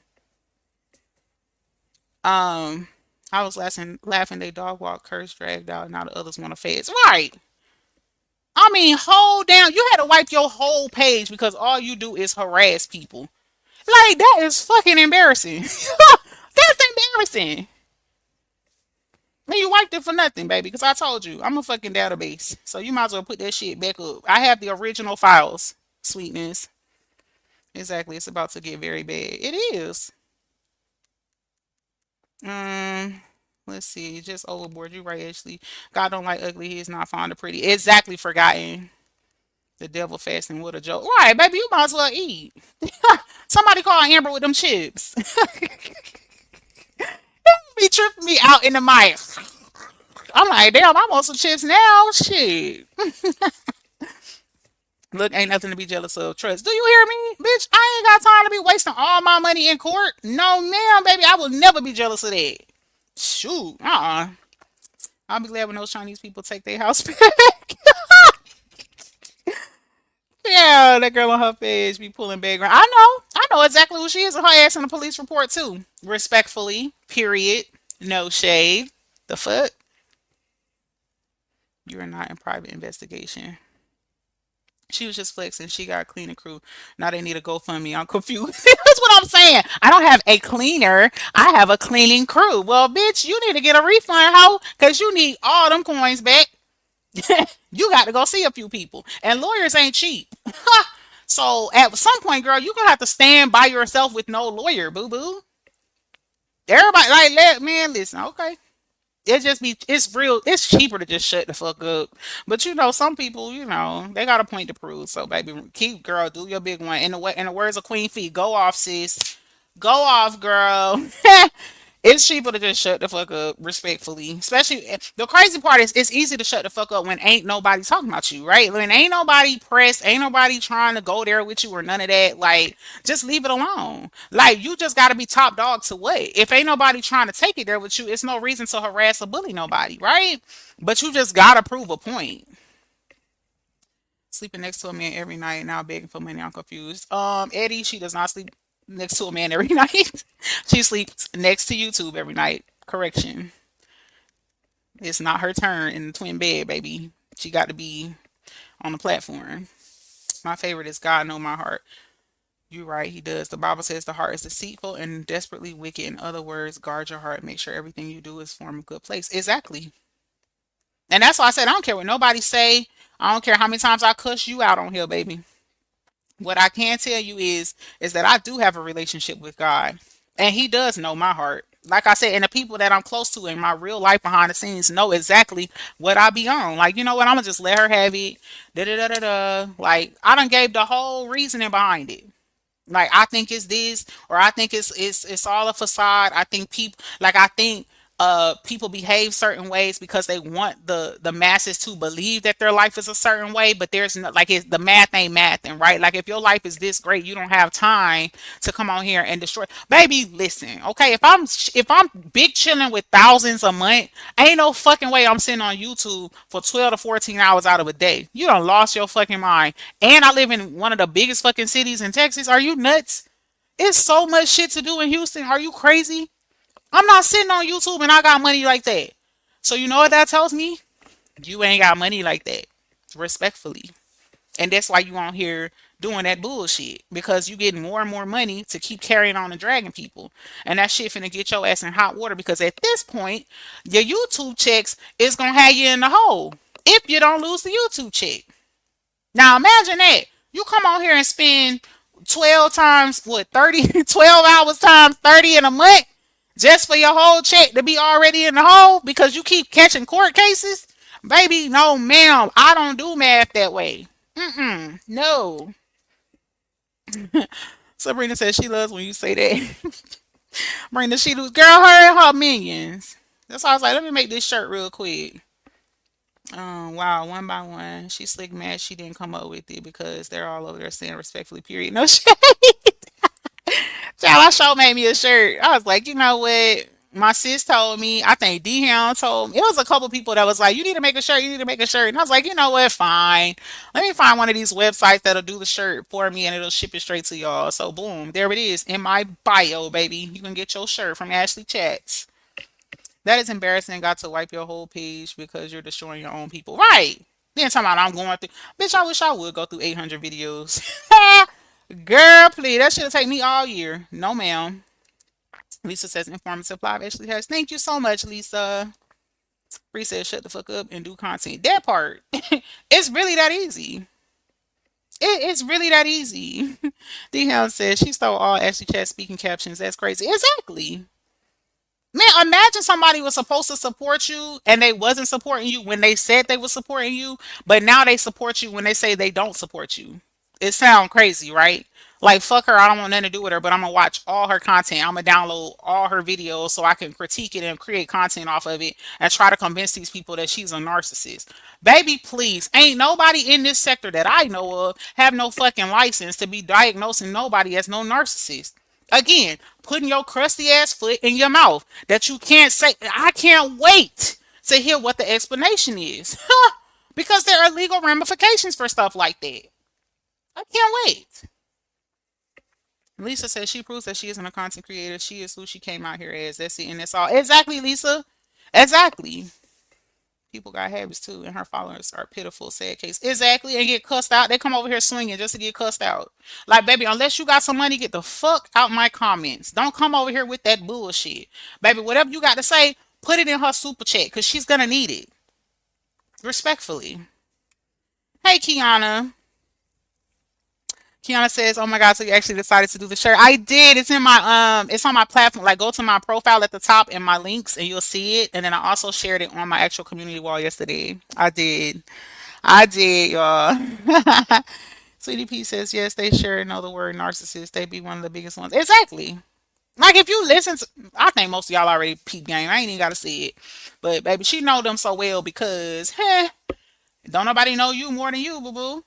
Um I was laughing. They dog walk, curse, dragged out. Now the others want to feds. Right. I mean, hold down. You had to wipe your whole page because all you do is harass people. Like that is fucking embarrassing. That's embarrassing. And you wiped it for nothing, baby. Because I told you, I'm a fucking database. So you might as well put that shit back up. I have the original files. Sweetness. Exactly. It's about to get very bad. It is. Um, let's see. Just overboard. You right, Ashley. God don't like ugly. He is not fond of pretty. Exactly. Forgotten. The devil fasting with a joke. Right, baby. You might as well eat. Somebody call Amber with them chips. Be tripping me out in the mic. I'm like, damn. I want some chips now. Shit. Look, ain't nothing to be jealous of. Trust. Do you hear me? Bitch, I ain't got time to be wasting all my money in court. No, ma'am, baby. I will never be jealous of that. Shoot. I'll be glad when those Chinese people take their house back. Yeah, that girl on her page be pulling background. I know exactly who she is, and her ass in the police report too. Respectfully, period. No shade. The fuck? You are not in private investigation. She was just flexing. She got a cleaning crew. Now they need a GoFundMe. I'm confused. That's what I'm saying. I don't have a cleaner. I have a cleaning crew. Well, bitch, you need to get a refund, hoe, because you need all them coins back. You got to go see a few people. And lawyers ain't cheap. So at some point, girl, you're going to have to stand by yourself with no lawyer, boo boo. Everybody, like, man, listen, okay. It's real, it's cheaper to just shut the fuck up. But some people, they got a point to prove. So baby, keep, girl, do your big one. In the words of Queen Fee, go off, sis. Go off, girl. It's cheaper to just shut the fuck up, respectfully. Especially, the crazy part is it's easy to shut the fuck up when ain't nobody talking about you, right? When ain't nobody pressed, ain't nobody trying to go there with you or none of that. Like, just leave it alone. Like, you just got to be top dog to what? If ain't nobody trying to take it there with you, it's no reason to harass or bully nobody, right? But you just got to prove a point. Sleeping next to a man every night, now begging for money. I'm confused. Eddie, she does not sleep next to a man every night. She sleeps next to YouTube every night. Correction. It's not her turn in the twin bed, baby. She got to be on the platform. My favorite is God know my heart. You're right, he does. The Bible says the heart is deceitful and desperately wicked. In other words, guard your heart. Make sure everything you do is from a good place. Exactly. And that's why I said I don't care what nobody say. I don't care how many times I cuss you out on here, baby. What I can tell you is that I do have a relationship with God, and He does know my heart. Like I said, and the people that I'm close to in my real life behind the scenes know exactly what I be on. Like, you know what? I'm gonna just let her have it. Da da da da da. Like, I done gave the whole reasoning behind it. Like, I think it's this, or I think it's all a facade. I think people, like, I think people behave certain ways because they want the masses to believe that their life is a certain way, but there's no, like, the math ain't mathing, right? Like, if your life is this great, you don't have time to come on here and destroy. Baby, listen, okay, if I'm big chilling with thousands a month, ain't no fucking way I'm sitting on YouTube for 12 to 14 hours out of a day. You done lost your fucking mind. And I live in one of the biggest fucking cities in Texas. Are you nuts? It's so much shit to do in Houston. Are you crazy? I'm not sitting on YouTube and I got money like that. So you know what that tells me? You ain't got money like that. Respectfully. And that's why you on here doing that bullshit. Because you getting more and more money to keep carrying on and dragging people. And that shit finna get your ass in hot water, because at this point, your YouTube checks is gonna have you in the hole. If you don't lose the YouTube check. Now imagine that. You come on here and spend 12 times, what, 30, 12 hours times 30 in a month just for your whole check to be already in the hole because you keep catching court cases? Baby, no, ma'am. I don't do math that way. Mm-mm. No. Sabrina says she loves when you say that. Bring the she lose. Girl, her and her minions. That's why I was like, let me make this shirt real quick. Wow, one by one. She slick mad she didn't come up with it because they're all over there saying respectfully, period. No shade. Child, I sure made me a shirt. I was like, you know what? My sis told me, I think D-Hound told me. It was a couple people that was like, you need to make a shirt, you need to make a shirt. And I was like, you know what? Fine. Let me find one of these websites that'll do the shirt for me and it'll ship it straight to y'all. So boom, there it is in my bio, baby. You can get your shirt from Ashley Chats. That is embarrassing. Got to wipe your whole page because you're destroying your own people. Right. Then talking about I'm going through. Bitch, I wish I would go through 800 videos. Girl, please. That should have taken me all year. No, ma'am. Lisa says informative live actually has. Thank you so much, Lisa. Bree says shut the fuck up and do content. That part. It's really that easy. It's really that easy. D-Hound says she stole all Ashley Chat speaking captions. That's crazy. Exactly. Man, imagine somebody was supposed to support you and they wasn't supporting you when they said they were supporting you, but now they support you when they say they don't support you. It sounds crazy, right? Like, fuck her, I don't want nothing to do with her, but I'm gonna watch all her content. I'm gonna download all her videos so I can critique it and create content off of it and try to convince these people that she's a narcissist. Baby, please. Ain't nobody in this sector that I know of have no fucking license to be diagnosing nobody as no narcissist. Again, putting your crusty ass foot in your mouth that you can't say. I can't wait to hear what the explanation is. Because there are legal ramifications for stuff like that. I can't wait. Lisa says she proves that she isn't a content creator. She is who she came out here as. That's it, and that's all. Exactly, Lisa. Exactly. People got habits too, and her followers are pitiful, sad case. Exactly, and get cussed out. They come over here swinging just to get cussed out. Like, baby, unless you got some money, get the fuck out my comments. Don't come over here with that bullshit. Baby, whatever you got to say, put it in her super chat, because she's going to need it. Respectfully. Hey, Kiana. Kiana says, "Oh my God, so you actually decided to do the shirt?" I did. It's in my it's on my platform. Like, go to my profile at the top in my links and you'll see it. And then I also shared it on my actual community wall yesterday. I did. I did, y'all. Sweetie P says, "Yes, they sure know the word narcissist. They be one of the biggest ones." Exactly. Like, if you listen to, I think most of y'all already peep game. I ain't even gotta see it. But baby, she know them so well because don't nobody know you more than you, boo boo.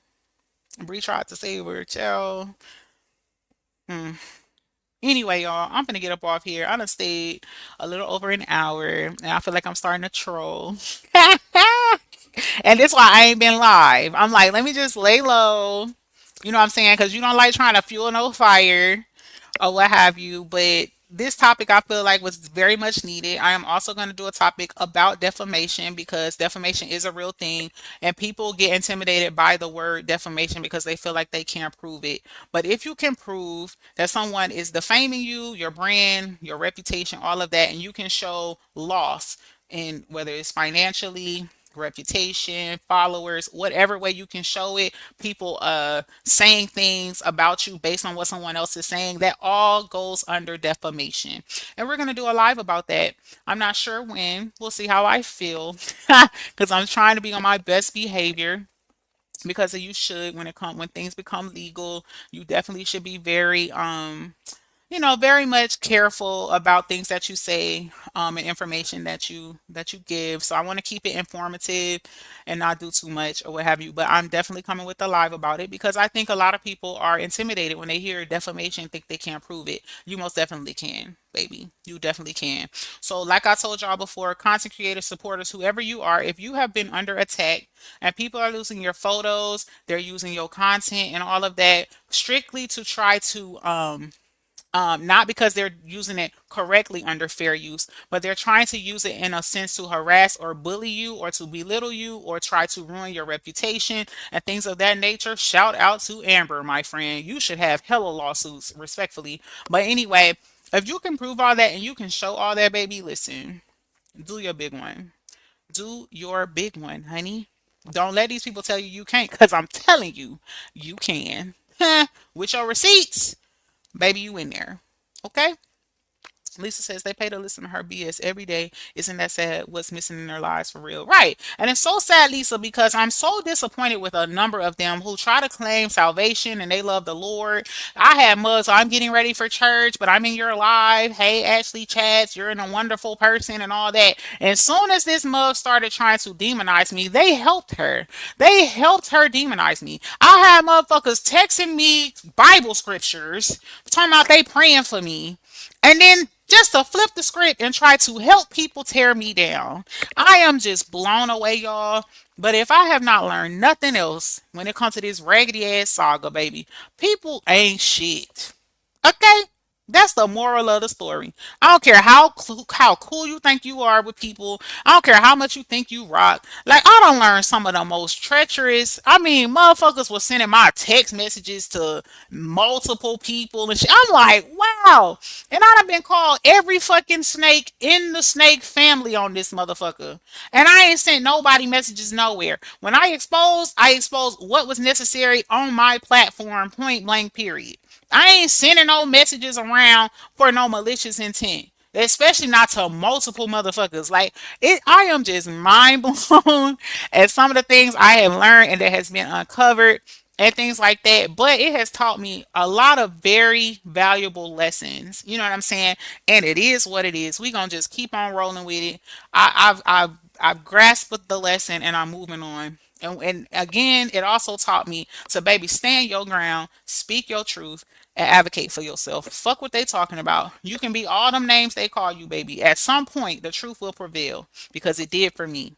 Bree tried to save her, child. Hmm. Anyway, y'all, I'm gonna get up off here. I done stayed a little over an hour, and I feel like I'm starting to troll. And this why I ain't been live. I'm like, let me just lay low. You know what I'm saying? Because you don't like trying to fuel no fire or what have you. But this topic I feel like was very much needed. I am also going to do a topic about defamation because defamation is a real thing and people get intimidated by the word defamation because they feel like they can't prove it. But if you can prove that someone is defaming you, your brand, your reputation, all of that, and you can show loss in whether it's financially, reputation, followers, whatever way you can show it, people saying things about you based on what someone else is saying, that all goes under defamation. And we're going to do a live about that. I'm not sure when. We'll see how I feel because I'm trying to be on my best behavior because you should when things become legal, you definitely should be very very much careful about things that you say, and information that you give. So I want to keep it informative and not do too much or what have you. But I'm definitely coming with the live about it because I think a lot of people are intimidated when they hear defamation, think they can't prove it. You most definitely can, baby. You definitely can. So like I told y'all before, content creators, supporters, whoever you are, if you have been under attack and people are losing your photos, they're using your content and all of that strictly to try to not because they're using it correctly under fair use, but they're trying to use it in a sense to harass or bully you or to belittle you or try to ruin your reputation and things of that nature. Shout out to Amber, my friend. You should have hella lawsuits, respectfully. But anyway, if you can prove all that and you can show all that, baby, listen, do your big one. Do your big one, honey. Don't let these people tell you you can't, because I'm telling you, you can. With your receipts, baby, you in there. Okay? Lisa says they pay to listen to her BS every day. Isn't that sad? What's missing in their lives for real? Right. And it's so sad, Lisa, because I'm so disappointed with a number of them who try to claim salvation and they love the Lord. I had mugs, so I'm getting ready for church, but I'm in your live. Hey, Ashley Chats, you're a wonderful person and all that. And as soon as this mug started trying to demonize me, they helped her. They helped her demonize me. I had motherfuckers texting me Bible scriptures, talking about they praying for me. And then just to flip the script and try to help people tear me down. I am just blown away, y'all. But if I have not learned nothing else when it comes to this raggedy ass saga, baby, people ain't shit. Okay? That's the moral of the story. I don't care how cool you think you are with people. I don't care how much you think you rock. Like, I don't learn some of the most treacherous. I mean, motherfuckers was sending my text messages to multiple people and shit. I'm like, wow. And I done been called every fucking snake in the snake family on this motherfucker. And I ain't sent nobody messages nowhere. When I exposed what was necessary on my platform, point blank, period. I ain't sending no messages around for no malicious intent. Especially not to multiple motherfuckers. Like, I am just mind blown at some of the things I have learned and that has been uncovered and things like that. But it has taught me a lot of very valuable lessons. You know what I'm saying? And it is what it is. We gonna just keep on rolling with it. I've grasped the lesson and I'm moving on. And again, it also taught me to, baby, stand your ground, speak your truth, and advocate for yourself. Fuck what they talking about. You can be all them names they call you, baby. At some point, the truth will prevail because it did for me.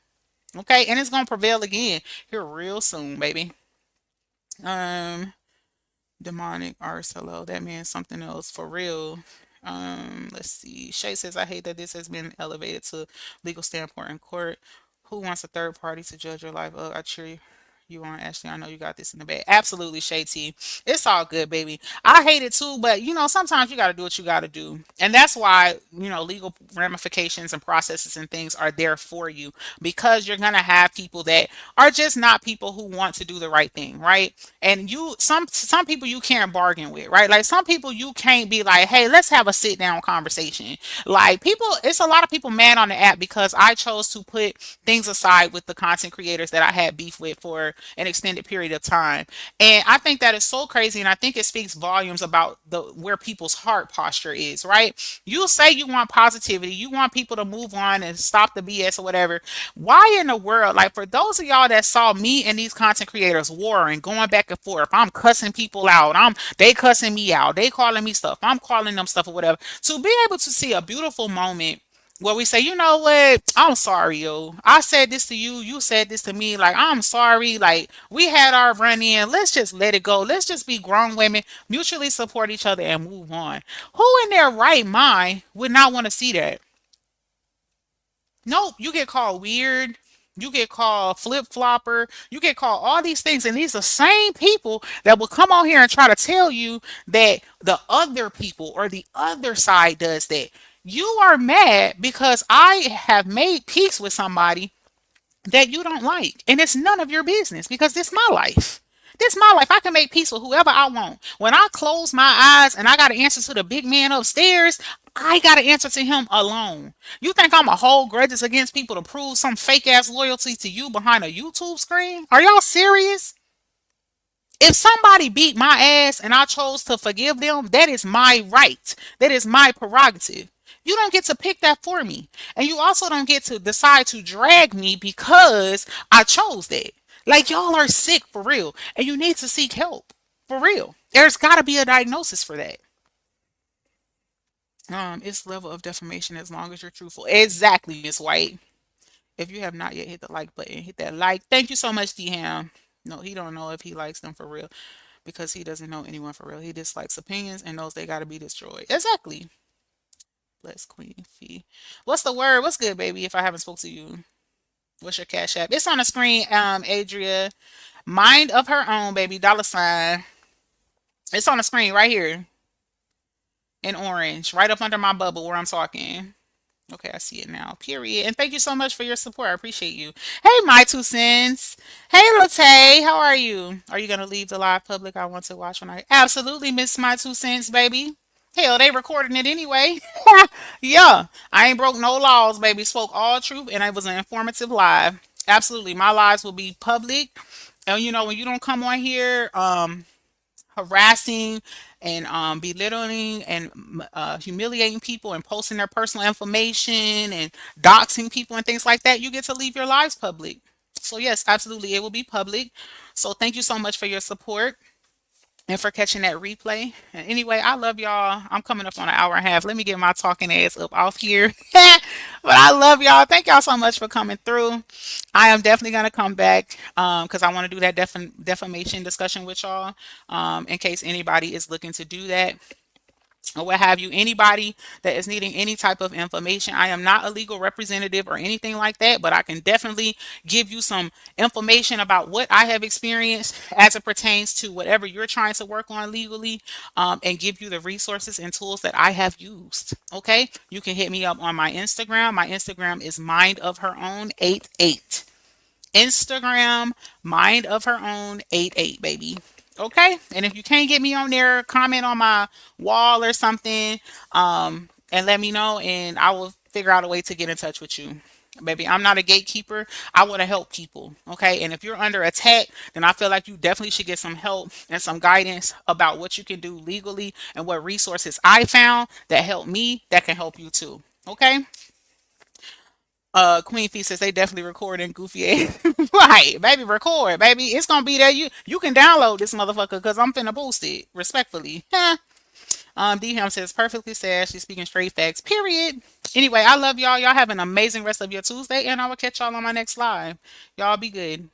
Okay, and it's gonna prevail again here real soon, baby. Um, Demonic arts. Hello, that means something else for real. Let's see. Shay says, I hate that this has been elevated to legal standpoint in court. Who wants a third party to judge your life? I cheer you on, Ashley. I know you got this in the bag. Absolutely, Shay T. It's all good, baby. I hate it too, but sometimes you got to do what you got to do. And that's why, legal ramifications and processes and things are there for you because you're going to have people that are just not people who want to do the right thing, right? And some people you can't bargain with, right? Like some people you can't be like, hey, let's have a sit down conversation. Like people, it's a lot of people mad on the app because I chose to put things aside with the content creators that I had beef with for an extended period of time. And I think that is so crazy, and I think it speaks volumes about the where people's heart posture is, right? You say you want positivity, you want people to move on and stop the BS or whatever. Why in the world, like for those of y'all that saw me and these content creators warring, going back and forth, I'm cussing people out, they cussing me out, they calling me stuff, I'm calling them stuff or whatever. To be able to see a beautiful moment where we say, you know what, I'm sorry, yo. I said this to you, you said this to me. Like, I'm sorry. Like, we had our run in. Let's just let it go. Let's just be grown women, mutually support each other, and move on. Who in their right mind would not want to see that? Nope, you get called weird. You get called flip flopper. You get called all these things. And these are the same people that will come on here and try to tell you that the other people or the other side does that. You are mad because I have made peace with somebody that you don't like. And it's none of your business because this is my life. This is my life. I can make peace with whoever I want. When I close my eyes and I got to answer to the big man upstairs, I got to answer to him alone. You think I'm a hold grudges against people to prove some fake ass loyalty to you behind a YouTube screen? Are y'all serious? If somebody beat my ass and I chose to forgive them, that is my right. That is my prerogative. You don't get to pick that for me. And you also don't get to decide to drag me because I chose that. Like, y'all are sick for real. And you need to seek help for real. There's got to be a diagnosis for that. It's level of defamation as long as you're truthful. Exactly, Miss White. If you have not yet hit the like button, hit that like. Thank you so much, D Ham. No, he don't know if he likes them for real because he doesn't know anyone for real. He dislikes opinions and knows they gotta be destroyed. Exactly. Bless Queen Fee. What's the word? What's good, baby? If I haven't spoke to you, what's your cash app? It's on the screen. Adria, mind of her own, baby. Dollar sign. It's on the screen right here in orange, right up under my bubble where I'm talking. Okay, I see it now. Period. And thank you so much for your support. I appreciate you. Hey, my two cents. Hey, Late. How are you? Are you gonna leave the live public? I want to watch when I absolutely miss my two cents, baby. Hell, they recording it anyway. Yeah, I ain't broke no laws, baby. Spoke all truth, and it was an informative live. Absolutely, my lives will be public. And when you don't come on here, harassing and belittling and humiliating people and posting their personal information and doxing people and things like that, you get to leave your lives public. So yes, absolutely, it will be public. So thank you so much for your support and for catching that replay. And anyway, I love y'all. I'm coming up on an hour and a half. Let me get my talking ass up off here. But I love y'all. Thank y'all so much for coming through. I am definitely going to come back because I want to do that defamation discussion with y'all in case anybody is looking to do that or what have you. Anybody that is needing any type of information, I am not a legal representative or anything like that, but I can definitely give you some information about what I have experienced as it pertains to whatever you're trying to work on legally, and give you the resources and tools that I have used. Okay, you can hit me up on my Instagram. My Instagram is mind of her own 88. Instagram, mind of her own 88, baby. Okay. And if you can't get me on there, comment on my wall or something, and let me know, and I will figure out a way to get in touch with you. Baby, I'm not a gatekeeper. I want to help people. Okay. And if you're under attack, then I feel like you definitely should get some help and some guidance about what you can do legally and what resources I found that help me that can help you too. Okay. Queen Fee says they definitely recording goofy ass. Right, baby, record, baby. It's gonna be there. You can download this motherfucker because I'm finna boost it respectfully. D Ham says perfectly said. She's speaking straight facts. Period. Anyway, I love y'all. Y'all have an amazing rest of your Tuesday, and I will catch y'all on my next live. Y'all be good.